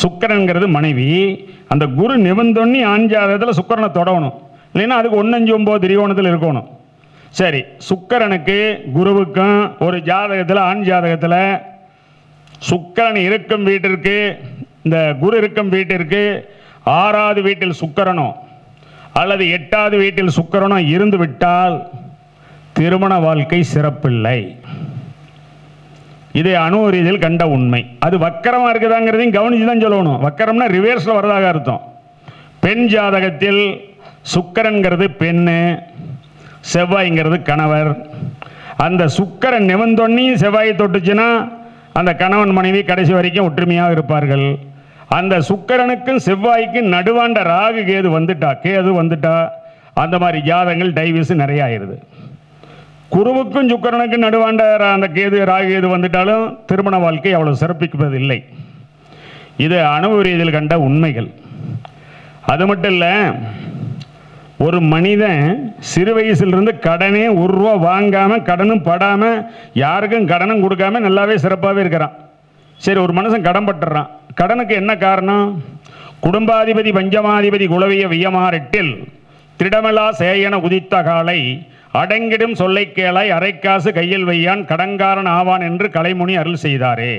சுக்கரன்கிறது மனைவி. அந்த குரு நிவந்தொன்னி ஆண் ஜாதகத்தில் சுக்கரனை தொடணும், இல்லைன்னா அதுக்கு 1-5-9 திரிகோணத்தில் இருக்கணும். சரி, சுக்கரனுக்கு குருவுக்கும் ஒரு ஜாதகத்தில் ஆண் ஜாதகத்தில் சுக்கரன் இருக்கும் வீட்டிற்கு, இந்த குரு இருக்கும் வீட்டிற்கு 6வது வீட்டில் சுக்கரனோ அல்லது 8வது வீட்டில் சுக்கரனோ இருந்து விட்டால் திருமண வாழ்க்கை சிறப்பில்லை. இது அணு ரீதியில் கண்ட உண்மை. அது வக்கரமாக இருக்குதாங்கிறதையும் கவனித்து தான் சொல்லணும். வக்கரம்னா ரிவேர்ஸில் வரதாக அர்த்தம். பெண் ஜாதகத்தில் சுக்கரன்கிறது பெண்ணு, செவ்வாய்ங்கிறது கணவர். அந்த சுக்கரன் நிவந்தொன்னி செவ்வாயை தொட்டுச்சுன்னா அந்த கணவன் மனைவி கடைசி வரைக்கும் ஒற்றுமையாக இருப்பார்கள். அந்த சுக்கரனுக்கும் செவ்வாய்க்கும் நடுவாண்ட ராகு கேது வந்துட்டா அந்த மாதிரி ஜாதகங்கள் டைவர்ஸ் நிறைய ஆயிடுது. குருவுக்கும் சுக்கரனுக்கும் நடுவாண்ட அந்த கேது ராகு கேது வந்துட்டாலும் திருமண வாழ்க்கை அவ்வளவு சிறப்பிப்பது இல்லை. இது அணு ரீதியில் கண்ட உண்மைகள். அது மட்டும் இல்லை, ஒரு மனிதன் சிறு வயசுலேருந்து கடனே 1 ரூபா வாங்காமல், கடனும் படாமல், யாருக்கும் கடனும் கொடுக்காம நல்லாவே சிறப்பாகவே இருக்கிறான். சரி, ஒரு மனுஷன் கடன் பட்டுறான். கடனுக்கு என்ன காரணம்? குடும்பாதிபதி பஞ்சமாதிபதி குலவிய வியமாரெட்டில் திடமலா சேயன உதித்த காலை அடங்கிடும் சொல்லை கேளாய் அரைக்காசு கையில் வையான் கடங்காரன் ஆவான் என்று கலைமுனி அருள் செய்தாரே.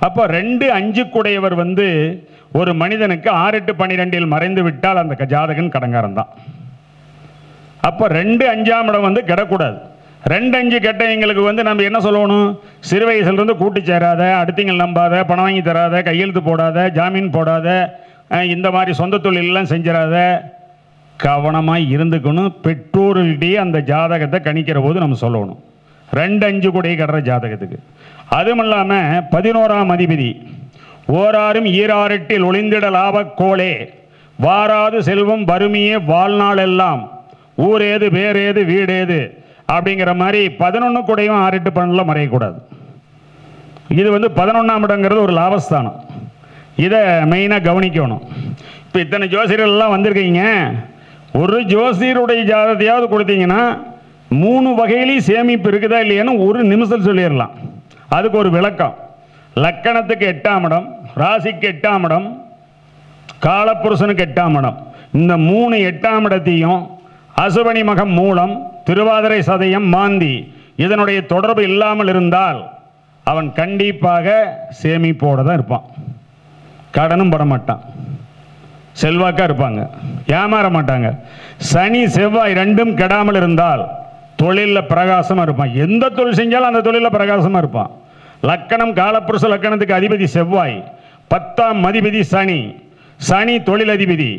அப்போ 2-5 கூடையவர் ஒரு மனிதனுக்கு 6-8-12 மறைந்து விட்டால் அந்த ஜாதகன் கடங்காரன் தான். அப்போ 2-5ஆம் இடம் கெடக்கூடாது. 2-5 கெட்டவங்களுக்கு நம்ம என்ன சொல்லணும்? சிறு வயசுலேருந்து கூட்டு சேராத, அடுத்தவங்க நம்பாத, பணம் வாங்கி தராத, கையெழுத்து போடாத, ஜாமீன் போடாத, இந்த மாதிரி சொந்த தொழிலெல்லாம் செஞ்சிடாத, கவனமாக இருந்துக்கணும். பெற்றோர்கள்டே அந்த ஜாதகத்தை கணிக்கிற போது நம்ம சொல்லணும். 2-5 கூடை கட்டுற ஜாதகத்துக்கு. அதுவும் இல்லாமல் 11ஆம் அதிபதி ஓராறும் ஈராரெட்டில் ஒளிந்திட லாபக்கோளே வாராது செல்வம் வறுமையே வாழ்நாள் எல்லாம் ஊரேது பேரேது வீடேது அப்படிங்கிற மாதிரி 11 கூடையும் 6-8 12 மறையக்கூடாது. இது 11ஆம் இடங்கிறது ஒரு லாபஸ்தானம். இதை மெயினாக கவனிக்கணும். இப்போ இத்தனை ஜோசியர்கள்லாம் வந்திருக்கீங்க, ஒரு ஜோசியருடைய ஜாதகத்தையாவது கொடுத்தீங்கன்னா 3 வகையிலையும் சேமிப்பு இருக்குதா இல்லையான்னு ஒரு நிமிஷம் சொல்லிடலாம். அதுக்கு ஒரு விளக்கம். லக்கணத்துக்கு 8ஆம் இடம், ராசிக்கு 8ஆம் இடம், காலப்புருஷனுக்கு 8ஆம் இடம். இந்த 3 8ஆம் இடத்தையும் அசுபனி மகம் மூலம் திருவாதிரை சதயம் மாந்தி இதனுடைய தொடர்பு இல்லாமல் இருந்தால் அவன் கண்டிப்பாக சேமிப்போடு தான் இருப்பான். கடனும் பட மாட்டான், செல்வாக்காக இருப்பாங்க, ஏமாற மாட்டாங்க. சனி செவ்வாய் 2ம் கெடாமல் இருந்தால் தொழிலில் பிரகாசமாக இருப்பான். எந்த தொழில் செஞ்சாலும் அந்த தொழிலில் பிரகாசமாக இருப்பான். லக்கணம் காலப்புருஷ லக்கணத்துக்கு அதிபதி செவ்வாய், 10ஆம் அதிபதி சனி. சனி தொழில் அதிபதி,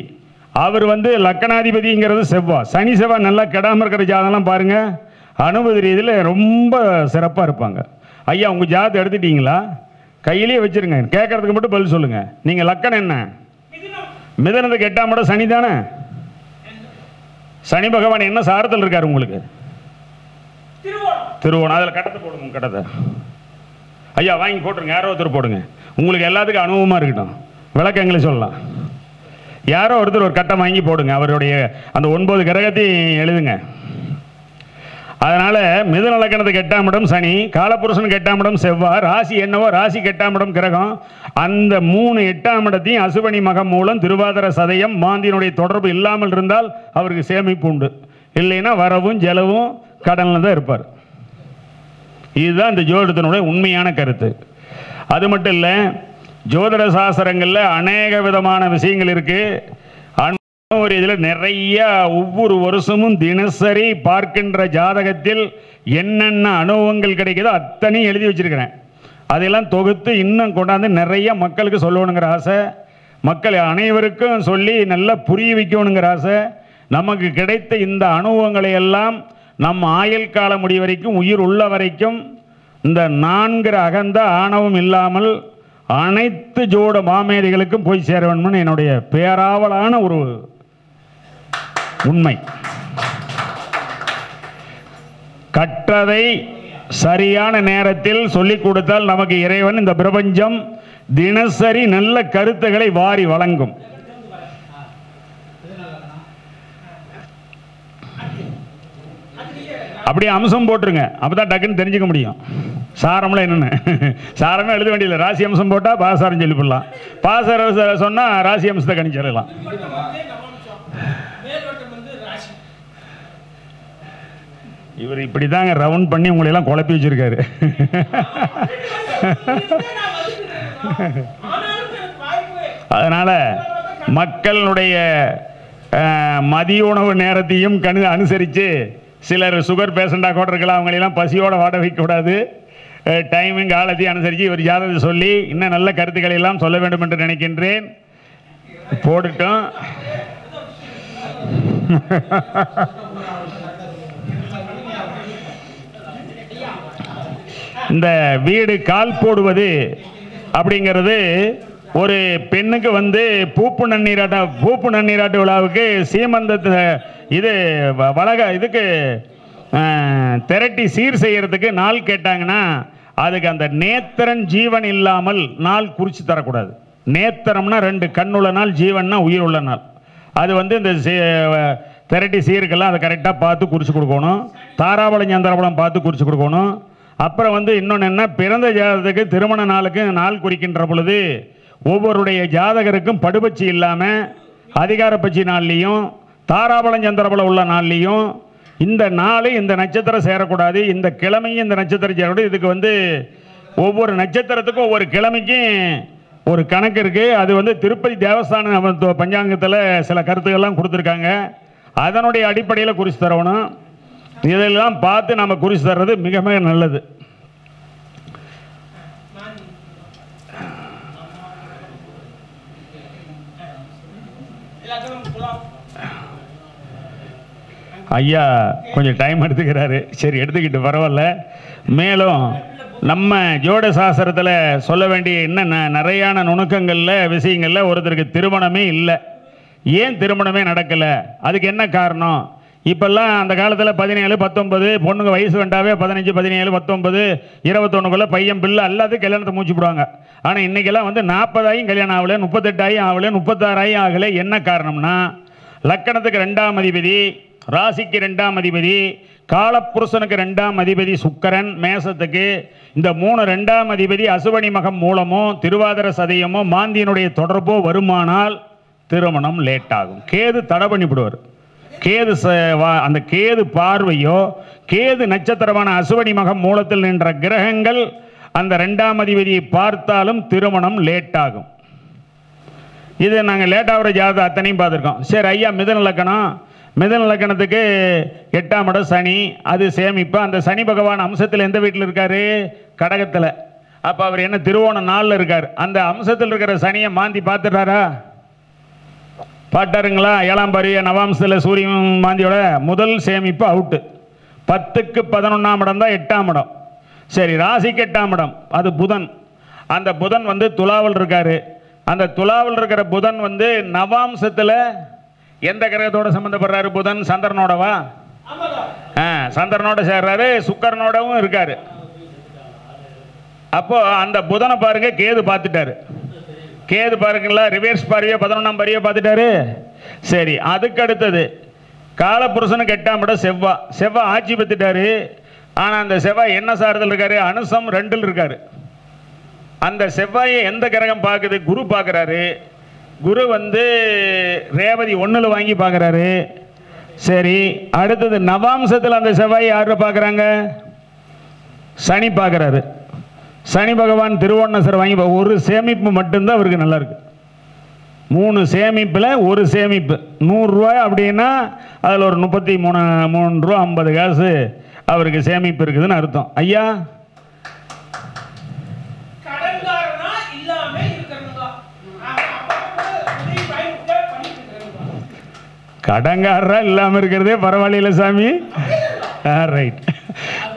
அவர் லக்கணாதிபதிங்கிறது செவ்வாய். சனி செவ்வாய் நல்லா கெடாமல் இருக்கிற ஜாதகம்லாம் பாருங்கள், அனுபவ ரீதியில் ரொம்ப சிறப்பாக இருப்பாங்க. ஐயா உங்கள் ஜாதகத்தை எடுத்துட்டீங்களா? கையிலேயே வச்சுருங்க, கேட்குறதுக்கு மட்டும் பதில் சொல்லுங்கள். நீங்கள் லக்கணம் என்ன? மிதனத்துக்கு 8ஆம் இடம் சனி தானே? சனி பகவான் என்ன சாரத்தில் இருக்கார் உங்களுக்கு? திருவோணம். அதில் கட்டத்தை போடுங்க. கட்டத்தை ஐயா வாங்கி போட்டுருங்க, யாரோ ஒருத்தர் போடுங்க. உங்களுக்கு எல்லாத்துக்கும் அனுபவமாக இருக்கட்டும், விளக்கங்களை சொல்லலாம். யாரோ ஒருத்தர் ஒரு கட்டம் வாங்கி போடுங்க, அவருடைய அந்த 9 கிரகத்தையும் எழுதுங்க. அதனால் மிதுன லக்கணத்துக்கு 8ஆம் இடம் சனி, காலப்புருஷனுக்கு 8ஆம் இடம் செவ்வாய், ராசி என்னவோ ராசிக்கு 8ஆம் இடம் கிரகம். அந்த 3 8ஆம் இடத்தையும் அசுபனி மகம் மூலம் திருவாதிர சதயம் மாந்தியினுடைய தொடர்பு இல்லாமல் இருந்தால் அவருக்கு சேமிப்பு உண்டு. இல்லைன்னா வரவும் செலவும் கடனில் தான் இருப்பார். இதுதான் இந்த ஜோதிடத்தினுடைய உண்மையான கருத்து. அது மட்டும் இல்லை, ஜோதிட சாஸ்திரங்களில் அநேக விதமான விஷயங்கள் இருக்குது. ஒரு இதில் நிறைய ஒவ்வொரு வருஷமும் தினசரி பார்க்கின்ற ஜாதகத்தில் என்னென்ன அனுபவங்கள் கிடைக்குதோ அத்தனையும் எழுதி வச்சிருக்கிறேன். அதெல்லாம் தொகுத்து இன்னும் கொண்டாந்து நிறைய மக்களுக்கு சொல்லணுங்கிற ஆசை, மக்கள் அனைவருக்கும் சொல்லி நல்லா புரிய வைக்கணுங்கிற ஆசை. நமக்கு கிடைத்த இந்த அனுபவங்களை எல்லாம் நம் ஆயுள் கால முடி வரைக்கும், உயிர் உள்ள வரைக்கும் இந்த 4 அகந்த ஆணவம் இல்லாமல் அனைத்து ஜோட மாமேதைகளுக்கும் போய் சேர வேண்டும்னு என்னுடைய பேராவலான ஒரு உண்மை. கற்றதை சரியான நேரத்தில் சொல்லிக் கொடுத்தால் நமக்கு இறைவன் இந்த பிரபஞ்சம் தினசரி நல்ல கருத்துக்களை வாரி வழங்கும். அப்படியே அம்சம் போட்டுருங்க, அப்பதான் டக்குன்னு தெரிஞ்சுக்க முடியும். சாரம்லாம் என்னென்ன சாரமே எழுத வேண்டியதில்லை. ராசி அம்சம் போட்டால் பாசாரம் சொல்லி போடலாம், பாசார சொன்னால் ராசி அம்சத்தை கணிச்சிடலாம். இவர் இப்படி தாங்க ரவுண்ட் பண்ணி உங்களையெல்லாம் குழப்பி வச்சிருக்காரு. அதனால் மக்களுடைய மதிய உணவு நேரத்தையும் அனுசரித்து, சிலர் சுகர் பேஷண்டாக கூட இருக்கலாம், அவங்களெல்லாம் பசியோடு வாட வைக்கக்கூடாது. டைமிங் காலத்தையும் அனுசரித்து இவர் ஜாதகத்தை சொல்லி இன்னும் நல்ல கருத்துக்களை எல்லாம் சொல்ல வேண்டும் என்று நினைக்கின்றேன். போட்டுட்டோம். இந்த வீடு கால் போடுவது அப்படிங்கிறது ஒரு பெண்ணுக்கு பூப்பு நன்னீராட்டு விழாவுக்கு சீமந்தத்தை இது இதுக்கு திரட்டி சீர் செய்யறதுக்கு நாள் கேட்டாங்கன்னா அதுக்கு அந்த நேத்திரன் ஜீவன் இல்லாமல் நாள் குறித்து தரக்கூடாது. நேத்திரம்னா 2 கண்ணுள்ள நாள், ஜீவன்னா உயிர் உள்ள நாள். அது இந்த திரட்டி சீருக்கெல்லாம் அதை கரெக்டாக பார்த்து குறித்து கொடுக்கணும். தாராபலம் சந்திரபலம் பார்த்து குறித்து கொடுக்கணும். அப்புறம் இன்னொன்று என்ன, பிறந்த ஜாதகத்துக்கு திருமண நாளுக்கு நாள் குறிக்கின்ற பொழுது ஒவ்வொருடைய ஜாதகருக்கும் படுபட்சி இல்லாமல் அதிகாரப்பட்சி நாள்லேயும் தாராபலம் சந்திரபலம் உள்ள நாள்லேயும் இந்த நாள் இந்த நட்சத்திரம் சேரக்கூடாது, இந்த கிழமையும் இந்த நட்சத்திரம் சேரக்கூடாது. இதுக்கு ஒவ்வொரு நட்சத்திரத்துக்கும் ஒவ்வொரு கிழமைக்கும் ஒரு கணக்கு இருக்குது. அது திருப்பதி தேவஸ்தான பஞ்சாங்கத்தில் சில கருத்துக்கள்லாம் கொடுத்துருக்காங்க. அதனுடைய அடிப்படையில் குறித்து தரணும். இதெல்லாம் பார்த்து நம்ம குறித்து தர்றது மிக மிக நல்லது. ஐயா கொஞ்சம் டைம் எடுத்துக்கிறாரு. சரி, எடுத்துக்கிட்டு பரவாயில்ல. மேலும் நம்ம ஜோட சாஸ்திரத்தில் சொல்ல வேண்டிய இன்னும் நிறையான நுணுக்கங்களில் விஷயங்களில் ஒருத்தருக்கு திருமணமே இல்லை. ஏன் திருமணமே நடக்கலை, அதுக்கு என்ன காரணம்? இப்போல்லாம் அந்த காலத்தில் 17, 19 பொண்ணுங்க வயசு வேண்டாவே 15, 17, 19, 21 பையன் பிள்ளை எல்லாத்தையும் கல்யாணத்தை மூச்சு போடுவாங்க. ஆனால் இன்றைக்கெல்லாம் 40 ஆகியும் கல்யாணம் ஆகலை, 38 ஆகியும் ஆகலை, 36 ஆகியும் ஆகலை. என்ன காரணம்னா, லக்கணத்துக்கு 2ஆம் அதிபதி, ராசிக்கு 2ஆம் அதிபதி, காலப்புருஷனுக்கு 2ஆம் அதிபதி சுக்கிரன் மேசத்துக்கு, இந்த 3 2ஆம் அதிபதி அசுவனி மகம் மூலமோ திருவாதிர சதயமோ மாந்தியினுடைய தொடர்போ வருமானால் திருமணம் லேட் ஆகும். கேது தடை பண்ணிவிடுவார். கேது அந்த கேது பார்வையோ கேது நட்சத்திரமான அசுவனி மகம் மூலத்தில் நின்ற கிரகங்கள் அந்த 2ஆம் அதிபதியை பார்த்தாலும் திருமணம் லேட் ஆகும். இது நாங்கள் லேட் ஆகிற ஜாதகம் அத்தனையும் பார்த்துருக்கோம். சரி ஐயா, மிதுன லக்கணம், மிதுன லக்கணத்துக்கு 8ஆம் இடம் சனி, அது சேமிப்பு. அந்த சனி பகவான் அம்சத்தில் எந்த வீட்டில் இருக்கார்? கடகத்தில். அப்போ அவர் என்ன திருவோணம் 4ல் இருக்கார். அந்த அம்சத்தில் இருக்கிற சனியை மாந்தி பார்த்துட்டாரா? பாட்டாருங்களா? 7ஆம் பாரிய நவாம்சத்தில் சூரியன் மாந்தியோட முதல் சேமிப்பு அவுட்டு. 10க்கு 11ஆம் இடம் தான் 8ஆம் இடம். சரி, ராசிக்கு 8ஆம் இடம் அது புதன். அந்த புதன் துலாவில் இருக்கார். அந்த துலாவில் இருக்கிற புதன் நவாம்சத்தில் எந்த கிரகத்தோட சம்மந்தப்படுறாரு? புதன் சந்திரனோடவா? சந்திரனோட சேர்றாரு, சுக்கரனோடவும் இருக்காரு. அப்போ அந்த புதனை பாருங்க, கேது பார்த்துட்டாரு. கேது பாருங்களா, ரிவர்ஸ் பார்வையோ 11ஆம் பார்வையோ பார்த்துட்டாரு. சரி, அதுக்கு அடுத்தது காலப்புருஷனுக்கு 8ஆம் இடம் செவ்வாய். செவ்வாய் ஆட்சி பெற்றுட்டாரு. ஆனால் அந்த செவ்வாய் என்ன சாரத்தில் இருக்காரு? அனுசம் 2ல் இருக்காரு. அந்த செவ்வாயை எந்த கிரகம் பார்க்குது? குரு பார்க்குறாரு. குரு ரேவதி 1ல் வாங்கி பார்க்குறாரு. சரி, அடுத்தது நவாம்சத்தில் அந்த செவ்வாயை யாரை பார்க்குறாங்க? சனி பார்க்குறாரு. சனி பகவான் திருவோணசர் வாங்கி ஒரு சேமிப்பு மட்டும்தான் அவருக்கு நல்லா இருக்கு. 3 சேமிப்பில் ஒரு சேமிப்பு 100 ரூபாய் அப்படின்னா அதில் ஒரு 33 ரூபா 50 காசு அவருக்கு சேமிப்பு இருக்குதுன்னு அர்த்தம். ஐயா, கடங்காரா இல்லாமல் இருக்கிறதே பரவாயில்ல சாமி. ரைட்.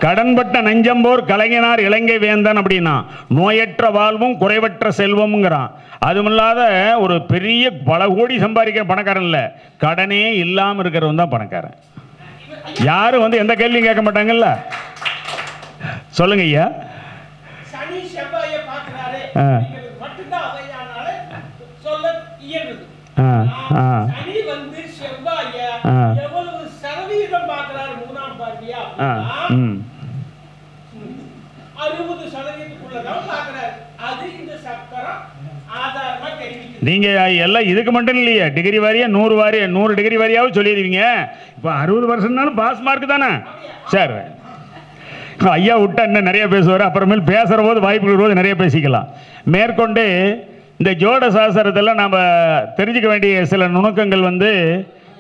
கடன்பட்ட நஞ்சம்போர் கலைஞனார் இலங்கை வேந்தன் அப்படின்னா நோயற்ற வாழ்வும் குறைவற்ற செல்வம்ங்கிறான். அதுமில்லாத ஒரு பெரிய பல கோடி சம்பாதிக்கிற பணக்காரன் இல்லை, கடனே இல்லாமல் இருக்கிறவன் தான் பணக்காரன். யாரும் எந்த கேள்வியும் கேட்க மாட்டாங்கல்ல. சொல்லுங்க ஐயா. நீங்க எல்லாம் இதுக்கு மட்டும் இல்லையே, டிகிரி வாரியா 100 டிகிரி வாரியாவும் சொல்லிடுவீங்க. இப்போ 60% பாஸ் மார்க் தானே. சரி, ஐயா விட்டா இன்னும் நிறைய பேசுவார். அப்புறமேல் பேசுகிற போது வாய்ப்பு போது நிறைய பேசிக்கலாம். மேற்கொண்டு இந்த ஜோட சாஸ்திரத்தில் நம்ம தெரிஞ்சுக்க வேண்டிய சில நுணுக்கங்கள்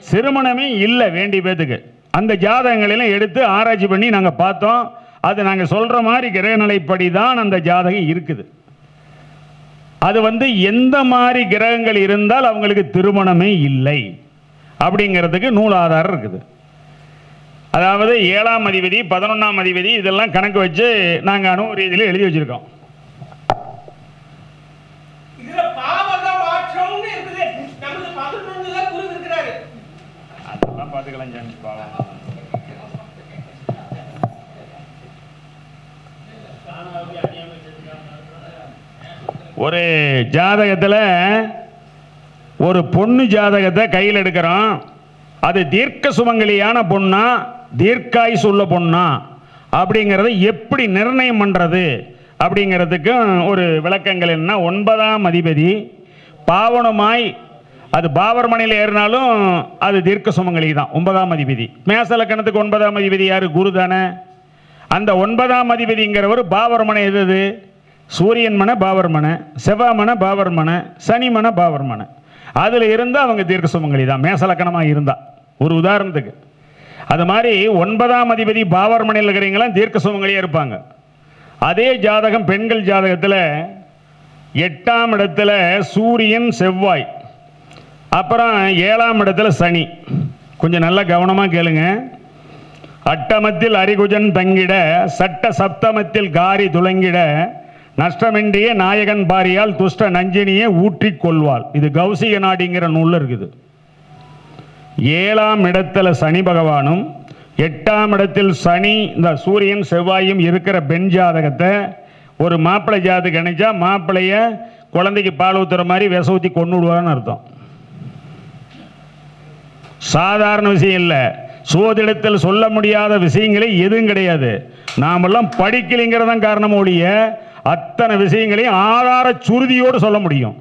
திருமணமே இல்லை வேண்டிய பேத்துக்கு. அந்த ஜாதகங்களெல்லாம் எடுத்து ஆராய்ச்சி பண்ணி நாங்கள் பார்த்தோம். அது நாங்கள் சொல்கிற மாதிரி கிரகநிலைப்படி தான் அந்த ஜாதகம் இருக்குது. அது எந்த மாதிரி கிரகங்கள் இருந்தால் அவங்களுக்கு திருமணமே இல்லை அப்படிங்கிறதுக்கு நூல் ஆதாரம் இருக்குது. அதாவது 7ஆம் அதிபதி 11ஆம் அதிபதி இதெல்லாம் கணக்கு வச்சு நாங்கள் அணு ரீதியில் எழுதி வச்சிருக்கோம். அதெல்லாம் பார்த்துக்கலாம் சாமி. பாவம். ஒரு ஜாதகத்தில் ஒரு பொண்ணு ஜாதகத்தை கையில் எடுக்கிறோம். அது தீர்க்க சுமங்கலியான பொண்ணா தீர்க்காயுசு உள்ள பொண்ணா அப்படிங்கிறத எப்படி நிர்ணயம் பண்ணுறது அப்படிங்கிறதுக்கும் ஒரு விளக்கங்கள் என்ன. 9ஆம் அதிபதி பாவனமாய் அது பாவர்மனையில் ஏறினாலும் அது தீர்க்க சுமங்கலி தான் 9ஆம் அதிபதி. மேசலக்கணத்துக்கு 9ஆம் அதிபதி யார்? குரு தானே. அந்த 9ஆம் அதிபதிங்கிறவர் பாவர்மனை எது? சூரியன் மன பாவர்மனை, செவ்வாய் மன பாவர்மனை, சனி மன பாவர்மனை. அதில் இருந்தால் அவங்க தீர்க்க சுமங்கலி தான் மேசலக்கணமாக இருந்தால். ஒரு உதாரணத்துக்கு அது மாதிரி 9ஆம் அதிபதி பாவர்மனையில் இருக்கிறவங்களாம் தீர்க்க சுமங்கலியாக இருப்பாங்க. அதே ஜாதகம் பெண்கள் ஜாதகத்தில் 8ஆம் இடத்துல சூரியன் செவ்வாய், அப்புறம் 7ஆம் இடத்துல சனி, கொஞ்சம் நல்லா கவனமாக கேளுங்க. அட்டமத்தில் அரிகுஜன் தங்கிட சட்ட சப்தமத்தில் காரி துளங்கிட நஷ்டமின்றிய நாயகன் பாரியால் துஷ்ட நஞ்சினியை ஊற்றிக் கொள்வாள். இது கௌசிக நாடிங்கிற நூலில் இருக்குது. 7ஆம் இடத்துல சனி பகவானும் 8ஆம் இடத்தில் சனி இந்த சூரியன் செவ்வாயும் இருக்கிற பெண் ஜாதகத்தை ஒரு மாப்பிள்ளை ஜாதகம் நினைச்சா மாப்பிள்ளைய குழந்தைக்கு பால் ஊத்துற மாதிரி விச ஊற்றி கொண்டு விடுவான்னு அர்த்தம். சாதாரண விஷயம் இல்லை. சோதிடத்தில் சொல்ல முடியாத விஷயங்களே எதுவும் கிடையாது. நாமெல்லாம் படிக்கலைங்கிறதான் காரணம் ஒழிய அத்தனை விஷயங்களையும் ஆதார சுருதியோடு சொல்ல முடியும்.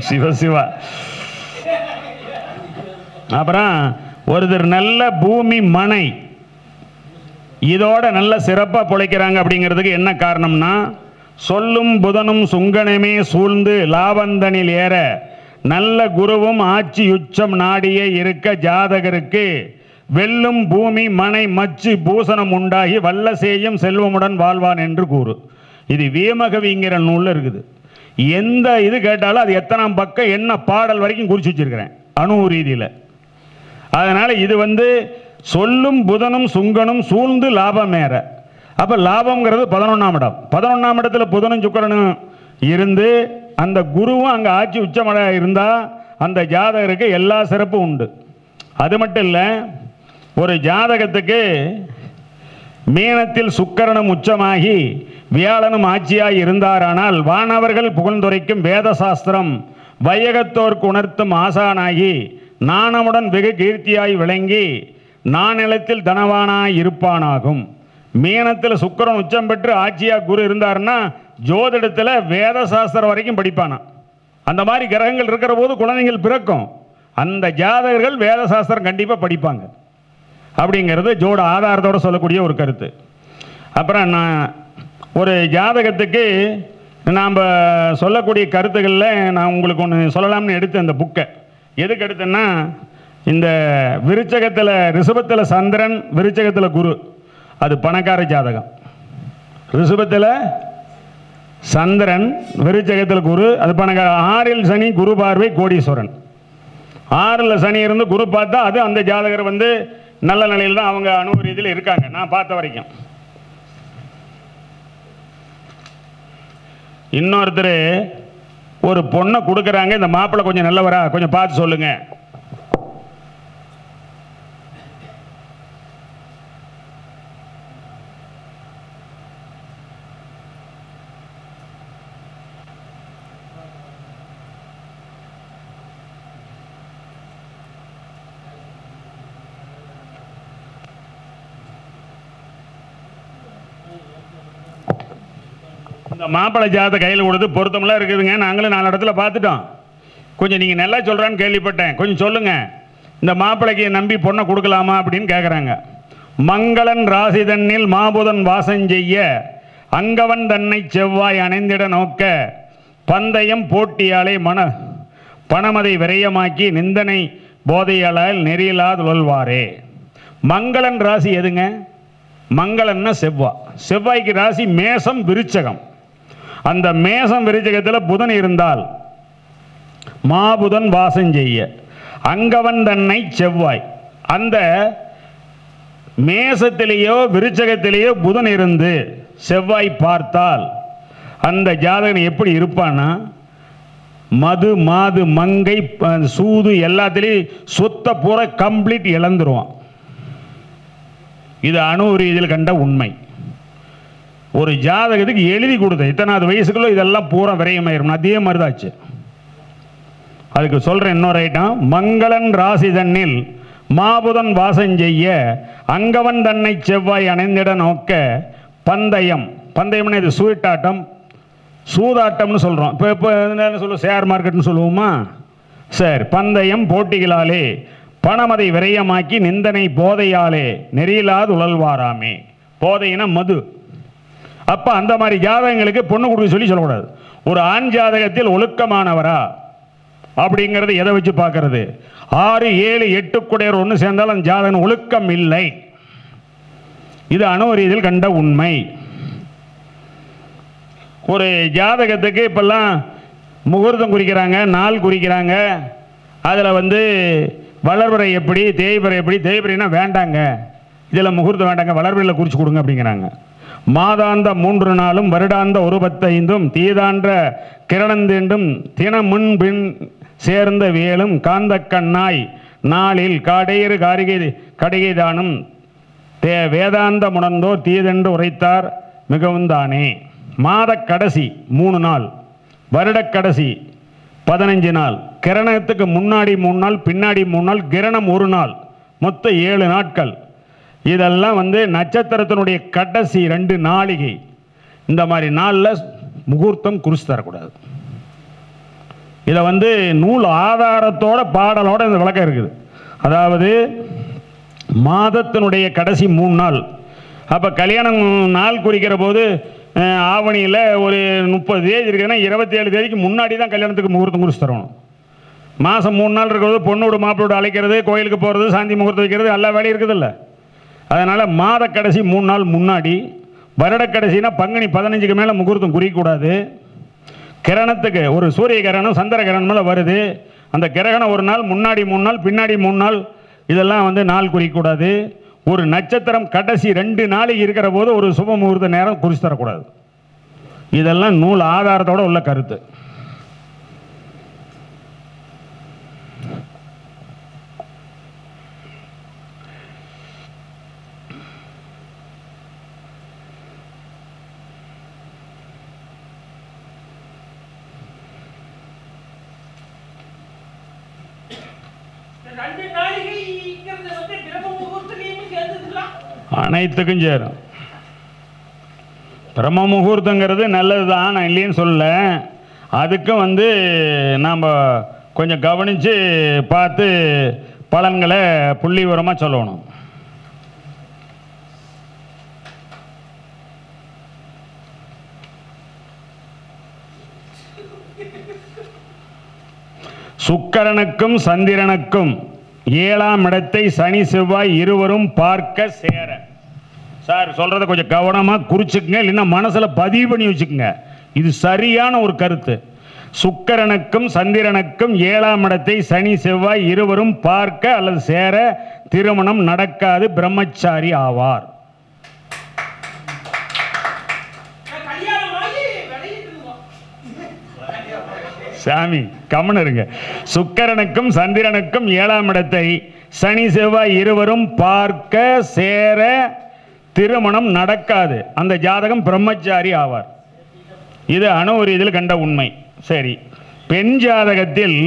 சிவசிவா. அப்புறம் ஒருத்தர் நல்ல பூமி மனை இதோட நல்ல சிறப்பாக பிழைக்கிறாங்க. அப்படிங்கிறதுக்கு என்ன காரணம்னா, சொல்லும் புதனும் சுங்கனமே சூழ்ந்து லாபந்தனில் ஏற நல்ல குருவும் ஆட்சி உச்சம் நாடியே இருக்க ஜாதகருக்கு வெல்லும் பூமி மனை மச்சு பூசணம் உண்டாகி வல்ல செய்யும் செல்வமுடன் வாழ்வான் என்று கூறு. இது வீமகவிங்கிற நூலில் இருக்குது. எந்த இது கேட்டாலும் அது எத்தனாம் பக்கம் என்ன பாடல் வரைக்கும் குறிச்சு வச்சிருக்கிறேன் அணு ரீதியில். அதனால் இது சொல்லும் புதனும் சுங்கனும் சூழ்ந்து லாபம் ஏற. அப்போ லாபம்ங்கிறது 11ஆம் இடம். 11ஆம் இடத்துல புதனும் சுக்கரனும் இருந்து அந்த குருவும் அங்கே ஆட்சி உச்சமட இருந்தால் அந்த ஜாதகருக்கு எல்லா சிறப்பும் உண்டு. அது மட்டும் இல்லை, ஒரு ஜாதகத்துக்கு மீனத்தில் சுக்கிரனும் உச்சமாகி வியாழனும் ஆட்சியாய் இருந்தாரானால் வானவர்கள் புகழ்ந்துரைக்கும் வேத சாஸ்திரம் வையகத்தோர்க்கு உணர்த்தும் ஆசானாகி நாணமுடன் வெகு கீர்த்தியாய் விளங்கி நானிலத்தில் தனவானாய் இருப்பானாகும். மீனத்தில் சுக்கிரன் உச்சம் பெற்று ஆட்சியாக குரு இருந்தாருன்னா ஜோதிடத்தில் வேத சாஸ்திரம் வரைக்கும் படிப்பானா. அந்த மாதிரி கிரகங்கள் இருக்கிற போது குழந்தைகள் பிறக்கும். அந்த ஜாதகர்கள் வேத சாஸ்திரம் கண்டிப்பாக படிப்பாங்க. அப்படிங்கிறது ஜோட ஆதாரத்தோடு சொல்லக்கூடிய ஒரு கருத்து. அப்புறம் நான் ஒரு ஜாதகத்துக்கு நாம் சொல்லக்கூடிய கருத்துக்களில் நான் உங்களுக்கு ஒன்று சொல்லலாம்னு எடுத்து அந்த புக்கை எதுக்கு எடுத்தேன்னா, இந்த விருச்சகத்தில் ரிஷபத்தில் சந்திரன் விருச்சகத்தில் குரு அது பணக்கார ஜாதகம். ரிஷபத்தில் சந்திரன் விருச்சகத்தில் குரு அது பணக்கார. 6இல் சனி குரு பார்வை கோடீஸ்வரன். 6இல் சனி இருந்து குரு பார்த்தா அது அந்த ஜாதகர் நல்ல நிலையில் தான் அவங்க அணு ரீதியில் இருக்காங்க நான் பார்த்த வரைக்கும். இன்னொருத்தர் ஒரு பொண்ணை கொடுக்குறாங்க, இந்த மாப்பிள்ளை கொஞ்சம் நல்லவரா கொஞ்சம் பார்த்து சொல்லுங்க. இந்த மாப்பிள்ளை ஜாதகத்தை கையில் கொடுத்து பொருத்தமெல்லாம் இருக்குதுங்க, நாங்களும் 4 இடத்துல பார்த்துட்டோம், கொஞ்சம் நீங்கள் நல்லா சொல்கிறான்னு கேள்விப்பட்டேன், கொஞ்சம் சொல்லுங்கள், இந்த மாப்பிள்ளைக்கு நம்பி பொண்ணை கொடுக்கலாமா அப்படின்னு கேட்குறாங்க. மங்களன் ராசி தன்னில் மாபுதன் வாசம் செய்ய அங்கவன் தன்னை செவ்வாய் அணைந்திட நோக்க பந்தயம் போட்டியாலே பணமதை விரயமாக்கி நிந்தனை போதையாளால் நெறியலாது உழல்வாரே. மங்களன் ராசி எதுங்க? மங்களன்னா செவ்வாய்க்கு ராசி மேசம் விருச்சகம். அந்த மேசம் விருச்சகத்தில் புதன் இருந்தால் மாபுதன் வாசம் செய்ய அங்கவன் தன்னை செவ்வாய், அந்த மேசத்திலேயோ விருச்சகத்திலேயோ புதன் இருந்து செவ்வாய் பார்த்தால் அந்த ஜாதகன் எப்படி இருப்பான்னா மது மாது மங்கை சூது எல்லாத்திலையும் சொத்தை பூரா கம்ப்ளீட் இழந்துருவான். இது அணு ரீதியில் கண்ட உண்மை. ஒரு ஜாதகத்துக்கு எழுதி கொடுத்த இத்தனாவது வயசுக்குள்ள இதெல்லாம் பூரா விரயமாயிரும். அதே மாதிரி தாச்சு. அதுக்கு சொல்கிறேன் இன்னொரு ஐட்டம். மங்களன் ராசி தன்னில் மாபுதன் வாசம் செய்ய அங்கவன் தன்னை செவ்வாய் அணைந்திட நோக்க பந்தயம். பந்தயம்னு இது சூட்டாட்டம் சூதாட்டம்னு சொல்கிறோம். இப்போ என்ன சொல்லுவோம், ஷேர் மார்க்கெட்னு சொல்லுவோமா? சரி, பந்தயம் போட்டிகளாலே பணமதை விரயமாக்கி நிந்தனை போதையாலே நெறியிலாது உழல்வாராமே. போதையினா மது. அப்போ அந்த மாதிரி ஜாதகங்களுக்கு பொண்ணு கொடுக்க சொல்லக்கூடாது. ஒரு ஆண் ஜாதகத்தில் ஒழுக்கமானவரா அப்படிங்கிறது எதை வச்சு பார்க்கறது? 6, 7, 8 குடையர் ஒன்று சேர்ந்தாலும் அந்த ஜாதகம் ஒழுக்கம் இல்லை. இது அணு ரீதியில் கண்ட உண்மை. ஒரு ஜாதகத்துக்கு இப்பெல்லாம் முகூர்த்தம் குறிக்கிறாங்க, நாள் குறிக்கிறாங்க. அதில் வந்து வளர்பிறை எப்படி, தேய்பிறை எப்படி. தேய்பிறைனா வேண்டாங்க, இதில் முகூர்த்தம் வேண்டாங்க, வளர்பிறையில் குறித்து கொடுங்க அப்படிங்கிறாங்க. மாதாந்த 3 நாளும் வருடாந்த 1/10 தீதான்ற கிரணந்தேண்டும் தின முன் பின் சேர்ந்த வேலும் காந்த கண்ணாய் நாளில் காடையறு கடிகை தானும் வேதாந்த முணர்ந்தோர் தீதென்று உரைத்தார் மிகவும் தானே. மாத கடைசி 3 நாள், வருடக் கடைசி 15 நாள், கிரணத்துக்கு முன்னாடி 3 நாள், பின்னாடி 3 நாள், கிரணம் 1 நாள், மொத்தம் 7 நாட்கள். இதெல்லாம் வந்து நட்சத்திரத்தினுடைய கடைசி 2 நாளிகை. இந்த மாதிரி நாளில் முகூர்த்தம் குறித்து தரக்கூடாது. இதை வந்து நூல் ஆதாரத்தோட பாடலோட இந்த விளக்கம் இருக்குது. அதாவது மாதத்தினுடைய கடைசி 3 நாள். அப்போ கல்யாணம் நாள் குறிக்கிற போது ஆவணியில் ஒரு 30 தேதி இருக்குதுன்னா 27 தேதிக்கு முன்னாடி தான் கல்யாணத்துக்கு முகூர்த்தம் குறித்து தரணும். மாதம் 3 நாள் இருக்கிறது பொண்ணோடு மாப்பிளோடு அழைக்கிறது, கோயிலுக்கு போகிறது, சாந்தி முகூர்த்தம் வைக்கிறது, எல்லா வேலையும் இருக்குதில்ல. அதனால் மாத கடைசி 3 நாள் முன்னாடி, வருட கடைசினா பங்குனி 15க்கு மேலே முகூர்த்தம் குறிக்கக்கூடாது. கிரணத்துக்கு ஒரு சூரிய கிரகணம் சந்திர கிரகணம் மேலே வருது, அந்த கிரகணம் 1 நாள், முன்னாடி 3 நாள், பின்னாடி 3 நாள், இதெல்லாம் வந்து நாள் குறிக்கக்கூடாது. ஒரு நட்சத்திரம் கடைசி 2 நாளைக்கு இருக்கிற போது ஒரு சுப முகூர்த்த நேரம் குறித்து தரக்கூடாது. இதெல்லாம் நூல் ஆதாரத்தோடு உள்ள கருத்து. அனைத்துக்கும் சேரும். பிரம்ம முகூர்த்தங்கிறது நல்லது தான், நான் இல்லைன்னு சொல்ல. அதுக்கும் வந்து நாம் கொஞ்சம் கவனித்து பார்த்து பலன்களை புள்ளி விவரமாக சொல்லணும். சுக்கிரனுக்கும் சந்திரனுக்கும் 7ஆம் இடத்தை சனி செவ்வாய் இருவரும் பார்க்க சேர. சார் சொல்கிறத கொஞ்சம் கவனமாக குறிச்சுக்குங்க, இல்லைன்னா மனசில் பதிவு பண்ணி வச்சுக்கோங்க. இது சரியான ஒரு கருத்து. சுக்கிரனுக்கும் சந்திரனுக்கும் 7ஆம் இடத்தை சனி செவ்வாய் இருவரும் பார்க்க அல்லது சேர திருமணம் நடக்காது, பிரம்மச்சாரி ஆவார். சாமி கமன இருங்க. சுக்கிரனுக்கும் சந்திரனுக்கும் 7ஆம் இடத்தை சனி செவ்வாய் இருவரும் பார்க்க சேர திருமணம் நடக்காது, அந்த ஜாதகம் பிரம்மச்சாரி ஆவார். இது அணு ரீதியில் கண்ட உண்மை. சரி, பெண் ஜாதகத்தில்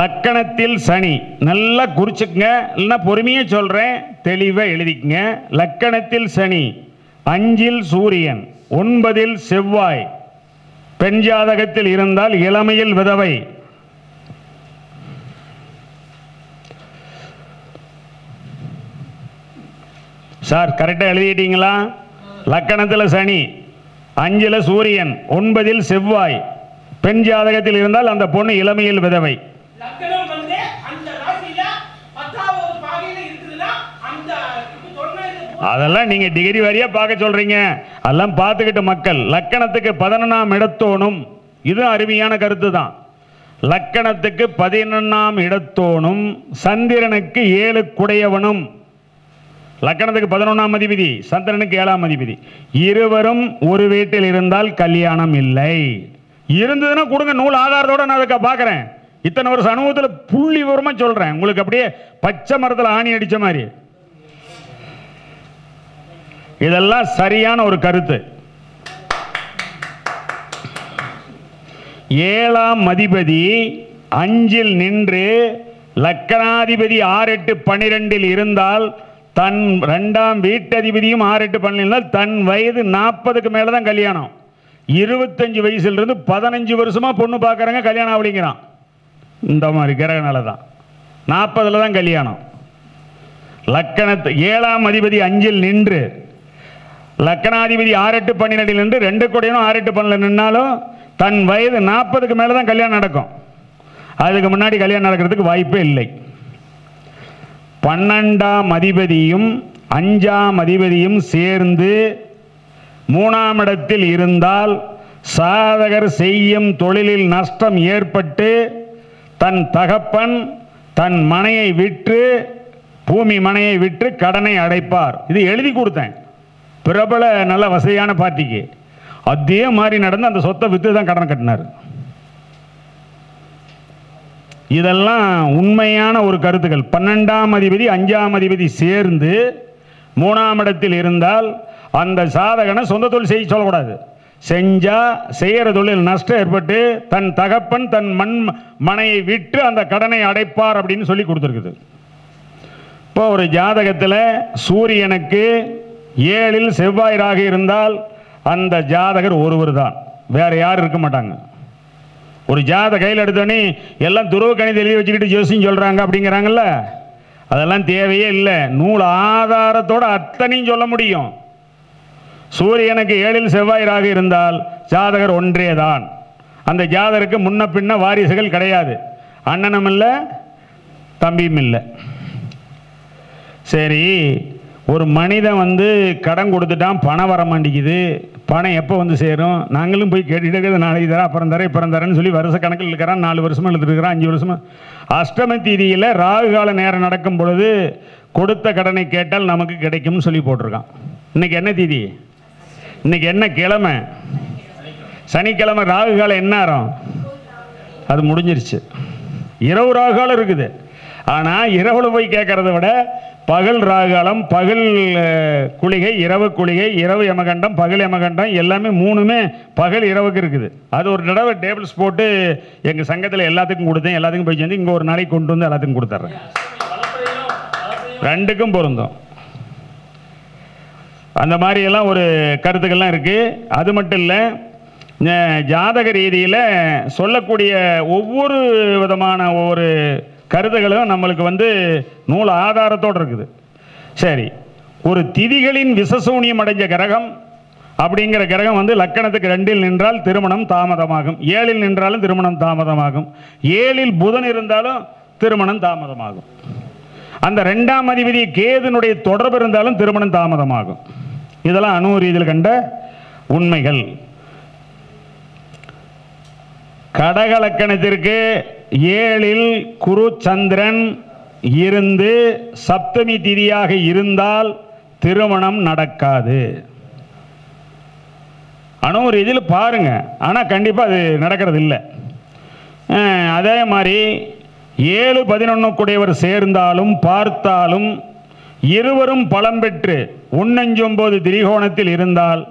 லக்கணத்தில் சனி, நல்லா குறிச்சுக்குங்க, இல்லைன்னா பொறுமையாக சொல்கிறேன், தெளிவாக எழுதிக்குங்க. லக்கணத்தில் சனி, 5இல் சூரியன், 9இல் செவ்வாய் பெண் ஜாதகத்தில் இருந்தால் இளமையில் விதவை. சார் கரெக்டாக எழுதிட்டீங்களா? லக்கணத்தில் சனி, 5இல் சூரியன், 9இல் செவ்வாய் பெண் ஜாதகத்தில் இருந்தால் அந்த பொண்ணு இளமையில் விதவை. அதெல்லாம் நீங்க டிகிரி வாரியா பார்க்க சொல்றீங்க, அதெல்லாம் பார்த்துக்கிட்டு மக்கள். லக்கணத்துக்கு 11ஆம் இடத்தோனும், இது அருமையான கருத்து தான். லக்கணத்துக்கு 11ஆம் இடத்தோனும் சந்திரனுக்கு 7 குடையவனும். லக்கணத்துக்கு 11ஆம் அதிபதி, சந்திரனுக்கு 7ஆம் அதிபதி, இருவரும் ஒரு வீட்டில் இருந்தால் கல்யாணம் இல்லை. இருந்ததுன்னா கொடுங்க, நூல் ஆதாரத்தோட நான் அதுக்கு பார்க்குறேன். இத்தனை வருஷம் அனுபவத்தில் புள்ளி விவரமாக சொல்கிறேன் உங்களுக்கு, அப்படியே பச்சை மரத்தில் ஆணி அடித்த மாதிரி. இதெல்லாம் சரியான ஒரு கருத்து. 7ஆம் அதிபதி 5இல் நின்று லக்கணாதிபதி 6, 8, 12இல் இருந்தால், தன் 2ஆம் வீட்டதிபதியும் 6, 8, 12 இருந்தால் தன் வயது 40க்கு மேலே தான் கல்யாணம். 25 வயசுலேருந்து 15 வருஷமாக பொண்ணு பார்க்குறாங்க, கல்யாணம் அப்படிங்கிறான். இந்த மாதிரி கிரகனால தான் 40ல் தான் கல்யாணம். லக்கணத்து 7ஆம் அதிபதி 5இல் நின்று லக்கணாதிபதி 6, 8, 12இல் நின்று 2 கூடையும் 6, 8, 12 நின்னாலும் தன் வயது 40க்கு மேலே தான் கல்யாணம் நடக்கும். அதுக்கு முன்னாடி கல்யாணம் நடக்கிறதுக்கு வாய்ப்பே இல்லை. 12ஆம் அதிபதியும் 5ஆம் அதிபதியும் சேர்ந்து 3ஆம் இடத்தில் இருந்தால் சாதகர் செய்யும் தொழிலில் நஷ்டம் ஏற்பட்டு தன் தகப்பன் தன் மனையை விற்று பூமி மனையை விற்று கடனை அடைப்பார். இது எழுதி கொடுத்தேன் பிரபல நல்ல வசதியான பார்ட்டிக்கு. அதே மாதிரி நடந்து அந்த சொத்தை விற்று தான் கடன் கட்டினார். இதெல்லாம் உண்மையான ஒரு கருத்துக்கள். 12ஆம் அதிபதி 5ஆம் அதிபதி சேர்ந்து 3ஆம் இடத்தில் இருந்தால் அந்த சாதகனை சொந்த தொழில் செய்ய சொல்லக்கூடாது. செஞ்சா செய்கிற தொழில் நஷ்டம் ஏற்பட்டு தன் தகப்பன் தன் மனையை விற்று அந்த கடனை அடைப்பார் அப்படின்னு சொல்லி கொடுத்துருக்குது. இப்போ ஒரு ஜாதகத்தில் சூரியனுக்கு 7ல் செவ்வாய் ராகு இருந்தால் அந்த ஜாதகர் ஒருவர் தான், வேற யாரும் இருக்க மாட்டாங்க. ஒரு ஜாத கையில் எடுத்தோன்னே எல்லாம் துருவ கணித எழுதி வச்சுக்கிட்டு ஜோசியம் சொல்கிறாங்க அப்படிங்கிறாங்கல்ல, அதெல்லாம் தேவையே இல்லை. நூல் ஆதாரத்தோடு அத்தனையும் சொல்ல முடியும். சூரியனுக்கு 7ல் செவ்வாய் ராகு இருந்தால் ஜாதகர் ஒன்றே தான். அந்த ஜாதகருக்கு முன்ன பின்ன வாரிசுகள் கிடையாது, அண்ணனும் இல்லை தம்பியும் இல்லை. சரி, ஒரு மனிதன் கடன் கொடுத்துட்டான், பணம் வர மாட்டேங்குது, பணம் எப்போ சேரும்? நாங்களும் போய் கேட்டுகிட்டே இருக்கிறது, நாளைக்கு தரேன் அப்புறம் தரேன் இப்பறம் தரேன்னு சொல்லி வருஷ கணக்கில் இருக்கிறான். 4 வருஷமாக எழுதிருக்கிறான், 5 வருஷமாக. அஷ்டமி தீதியில் ராகு கால நேரம் நடக்கும் பொழுது கொடுத்த கடனை கேட்டால் நமக்கு கிடைக்கும்னு சொல்லி போட்டிருக்கான். இன்னைக்கு என்ன தீதி? இன்னைக்கு என்ன கிழமை? சனிக்கிழமை. ராகு காலம் என்ன நேரம்? அது முடிஞ்சிருச்சு. இரவு ராகு காலம் இருக்குது. ஆனால் இரவுல போய் கேட்கறத விட பகல் ராகாலம், பகல் குளிகை, இரவு குளிகை, இரவு யமகண்டம், பகல் யமகண்டம் எல்லாமே 3மே பகல் இரவுக்கு இருக்குது. அது ஒரு தடவை டேபிள்ஸ் போட்டு எங்கள் சங்கத்தில் எல்லாத்துக்கும் கொடுத்தேன். எல்லாத்துக்கும் போய் சேர்ந்து இங்கே ஒரு நாளைக்கு கொண்டு வந்து எல்லாத்துக்கும் கொடுத்துட்றேன். 2க்கும் பொருந்தும். அந்த மாதிரியெல்லாம் ஒரு கருத்துக்கள்லாம் இருக்குது. அது மட்டும் இல்லை, ஜாதக ரீதியில் சொல்லக்கூடிய ஒவ்வொரு விதமான ஒவ்வொரு கருத்துகளும் நம்மளுக்கு நூல் ஆதாரத்தோடு இருக்குது. சரி, ஒரு திதிகளின் விசசூனியம் அடைஞ்ச கிரகம் அப்படிங்கிற கிரகம் லக்கணத்துக்கு 2ல் நின்றால் திருமணம் தாமதமாகும், 7ல் நின்றாலும் திருமணம் தாமதமாகும், 7ல் புதன் இருந்தாலும் திருமணம் தாமதமாகும். அந்த 2ஆம் அதிபதி கேதுனுடைய தொடர்பு இருந்தாலும் திருமணம் தாமதமாகும். இதெல்லாம் அணு ரீதியில் கண்ட உண்மைகள். கடக லக்கணத்திற்கு 7ல் குரு சந்திரன் இருந்து சப்தமி திதியாக இருந்தால் திருமணம் நடக்காது. அணு ரீதியில் பாருங்க, ஆனால் கண்டிப்பாக அது நடக்கிறது இல்லை. அதே மாதிரி 7, 11 கூடியவர் சேர்ந்தாலும் பார்த்தாலும் இருவரும் பலம் பெற்று 1-9 திரிகோணத்தில் இருந்தால்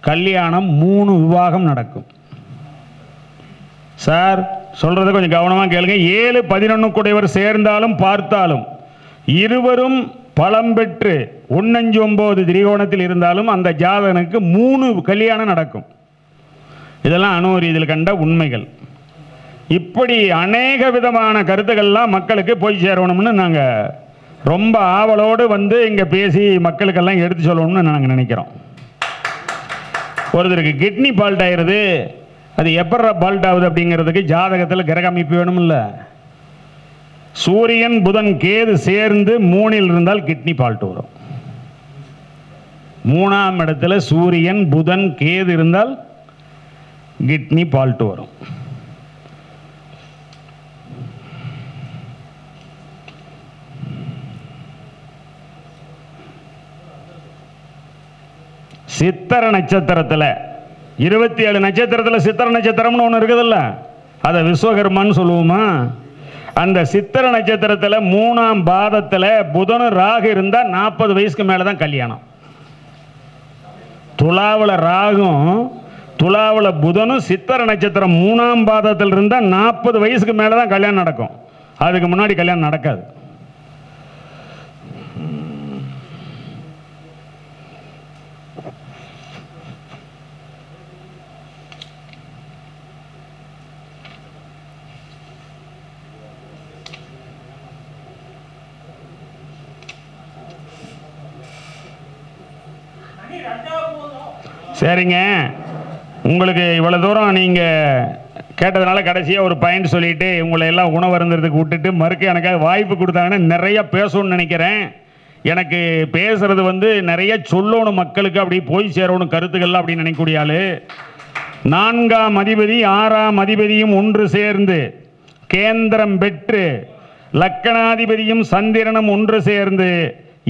கல்யாணம் 3 விவாகம் நடக்கும். சார் சொல்றதை கொஞ்சம் கவனமாக கேளுங்க. 7, 11 கூடியவர் சேர்ந்தாலும் பார்த்தாலும் இருவரும் பலம் பெற்று 1-9 திரிகோணத்தில் இருந்தாலும் அந்த ஜாதகனுக்கு 3 கல்யாணம் நடக்கும். இதெல்லாம் அணு ரீதியில் கண்ட உண்மைகள். இப்படி அநேக விதமான கருத்துக்கள்லாம் மக்களுக்கு போய் சேரணும்னு நாங்கள் ரொம்ப ஆவலோடு இங்கே பேசி மக்களுக்கெல்லாம் எடுத்து சொல்லணும்னு நாங்கள் நினைக்கிறோம். ஒருத்தருக்கு கிட்னி ஃபால்ட் ஆயிடுது, அது எப்போ ஃபால்ட் ஆகுது அப்படிங்கிறதுக்கு ஜாதகத்தில் கிரக அமைப்பு வேணும்ல. சூரியன் புதன் கேது சேர்ந்து 3ல் இருந்தால் கிட்னி ஃபால்ட் வரும். 3ஆம் இடத்துல சூரியன் புதன் கேது இருந்தால் கிட்னி ஃபால்ட் வரும். சித்திர நட்சத்திரத்தில் 27 நட்சத்திரத்தில் சித்திர நட்சத்திரம்னு ஒன்று இருக்குதுல்ல, அதை விஸ்வகர்மான்னு சொல்லுவோமா? அந்த சித்திர நட்சத்திரத்தில் 3ஆம் பாதத்தில் புதனும் ராகு இருந்தால் 40 வயசுக்கு மேலே தான் கல்யாணம். துலாவில் ராகும் துலாவில் புதனும் சித்திர நட்சத்திரம் 3ஆம் பாதத்தில் இருந்தால் 40 வயசுக்கு மேலே தான் கல்யாணம் நடக்கும். அதுக்கு முன்னாடி கல்யாணம் நடக்காது. சரிங்க, உங்களுக்கு இவ்வளோ தூரம் நீங்கள் கேட்டதுனால கடைசியாக ஒரு பாயிண்ட் சொல்லிவிட்டு உங்களை எல்லாம் உணவு அருந்துறதுக்கு விட்டுட்டு மறுக்க எனக்காக வாய்ப்பு கொடுத்தாங்கன்னா நிறையா பேசணும்னு நினைக்கிறேன். எனக்கு பேசுகிறது நிறைய சொல்லணும் மக்களுக்கு, அப்படி போய் சேரணும் கருத்துக்கள்லாம் அப்படின்னு நினைக்கக்கூடிய ஆள். 4ஆம் அதிபதி 6ஆம் அதிபதியும் ஒன்று சேர்ந்து கேந்திரம் பெற்று லக்கணாதிபதியும் சந்திரனும் ஒன்று சேர்ந்து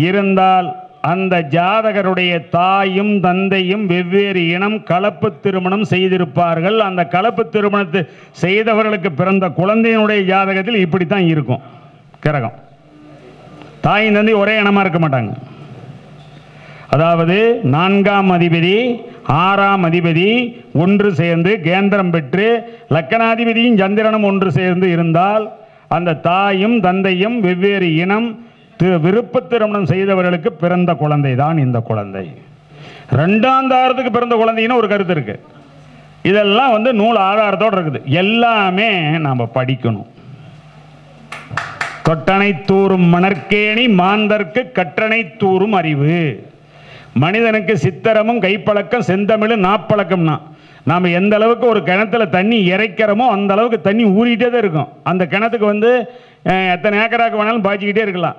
இருந்தால் அந்த ஜாதகருடைய தாயும் தந்தையும் வெவ்வேறு இனம் கலப்பு திருமணம் செய்திருப்பார்கள். அந்த கலப்பு திருமணத்தை செய்தவர்களுக்கு பிறந்த குழந்தையினுடைய ஜாதகத்தில் இப்படித்தான் இருக்கும். கிரகம் தாயும் தந்தை ஒரே இனமாக இருக்க மாட்டாங்க. அதாவது 4ஆம் அதிபதி 6ஆம் அதிபதி ஒன்று சேர்ந்து கேந்திரம் பெற்று லக்கணாதிபதியும் சந்திரனும் ஒன்று சேர்ந்து இருந்தால் அந்த தாயும் தந்தையும் வெவ்வேறு இனம் விருப்ப திருமணம் செய்தவர்களுக்கு பிறந்த குழந்தை தான் இந்த குழந்தை. 2ஆம் தாரத்துக்கு பிறந்த குழந்தைன்னு ஒரு கருத்து இருக்கு. இதெல்லாம் நூல் ஆதாரத்தோடு இருக்குது. எல்லாமே நாம் படிக்கணும். தொட்டனை தூறும் மணற்கேணி மாந்தர்க்கு கற்றனை தூறும் அறிவு. மனிதனுக்கு சித்திரமும் கைப்பழக்கம் செந்தமிழ் நாப்பழக்கம்னா நாம் எந்த அளவுக்கு ஒரு கிணத்துல தண்ணி இறைக்கிறோமோ அந்த அளவுக்கு தண்ணி ஊறிட்டே தான் இருக்கும். அந்த கிணத்துக்கு எத்தனை ஏக்கராக்கு வேணாலும் பாய்ச்சிக்கிட்டே இருக்கலாம்.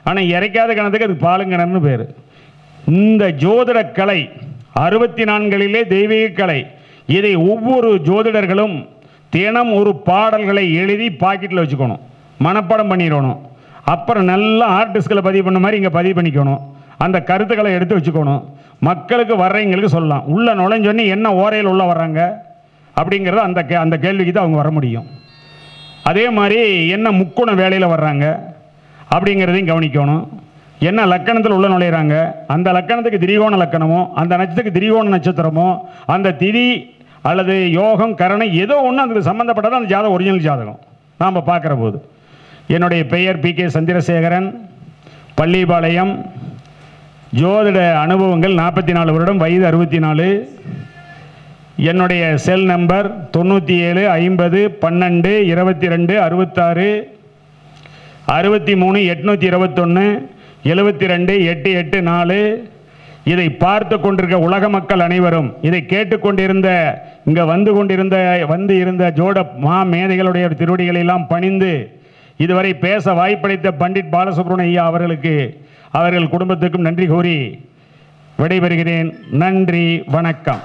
ஆனால் இறைக்காத கிணத்துக்கு அதுக்கு பாலுங்கிணறுன்னு பேர். இந்த ஜோதிட கலை 64களிலே தெய்வீக கலை. இதை ஒவ்வொரு ஜோதிடர்களும் தினம் ஒரு பாடல்களை எழுதி பாக்கெட்டில் வச்சுக்கணும், மனப்பாடம் பண்ணிடணும். அப்புறம் நல்லா ஹார்ட் டிஸ்கில் பதிவு பண்ண மாதிரி இங்கே பதிவு பண்ணிக்கணும். அந்த கருத்துக்களை எடுத்து வச்சுக்கணும். மக்களுக்கு வர்றவங்களுக்கு சொல்லலாம். உள்ள நுழைஞ்சோன்னே என்ன ஓரையில் உள்ள வர்றாங்க அப்படிங்கிறது அந்த கேள்விக்கு தான் அவங்க வர முடியும். அதே மாதிரி என்ன முக்குண வேலையில் வர்றாங்க அப்படிங்கிறதையும் கவனிக்கணும். என்ன லக்கணத்தில் உள்ள நுழையிறாங்க, அந்த லக்கணத்துக்கு திரிகோண லக்கணமோ அந்த நட்சத்திரத்துக்கு திரிகோண நட்சத்திரமோ அந்த திதி அல்லது யோகம் கரணம் ஏதோ ஒன்று அதுக்கு சம்மந்தப்பட்டது அந்த ஜாதகம் ஒரிஜினல் ஜாதகம் நாம் பார்க்குற போது. என்னுடைய பெயர் PK சந்திரசேகரன், பள்ளிப்பாளையம். ஜோதிட அனுபவங்கள் 44 வருடம், வயது 64. என்னுடைய செல் நம்பர் 97 50 12 22 66 63 821 72 884. இதை பார்த்து கொண்டிருக்க உலக மக்கள் அனைவரும், இதை கேட்டுக்கொண்டிருந்த இங்கே வந்து இருந்த ஜோட மேதைகளுடைய திருவடிகளை எல்லாம் பணிந்து இதுவரை பேச வாய்ப்பளித்த பண்டிட் பாலசுப்ரமணிய ஐயா அவர்களுக்கு அவர்கள் குடும்பத்துக்கும் நன்றி கூறி விடைபெறுகிறேன். நன்றி, வணக்கம்.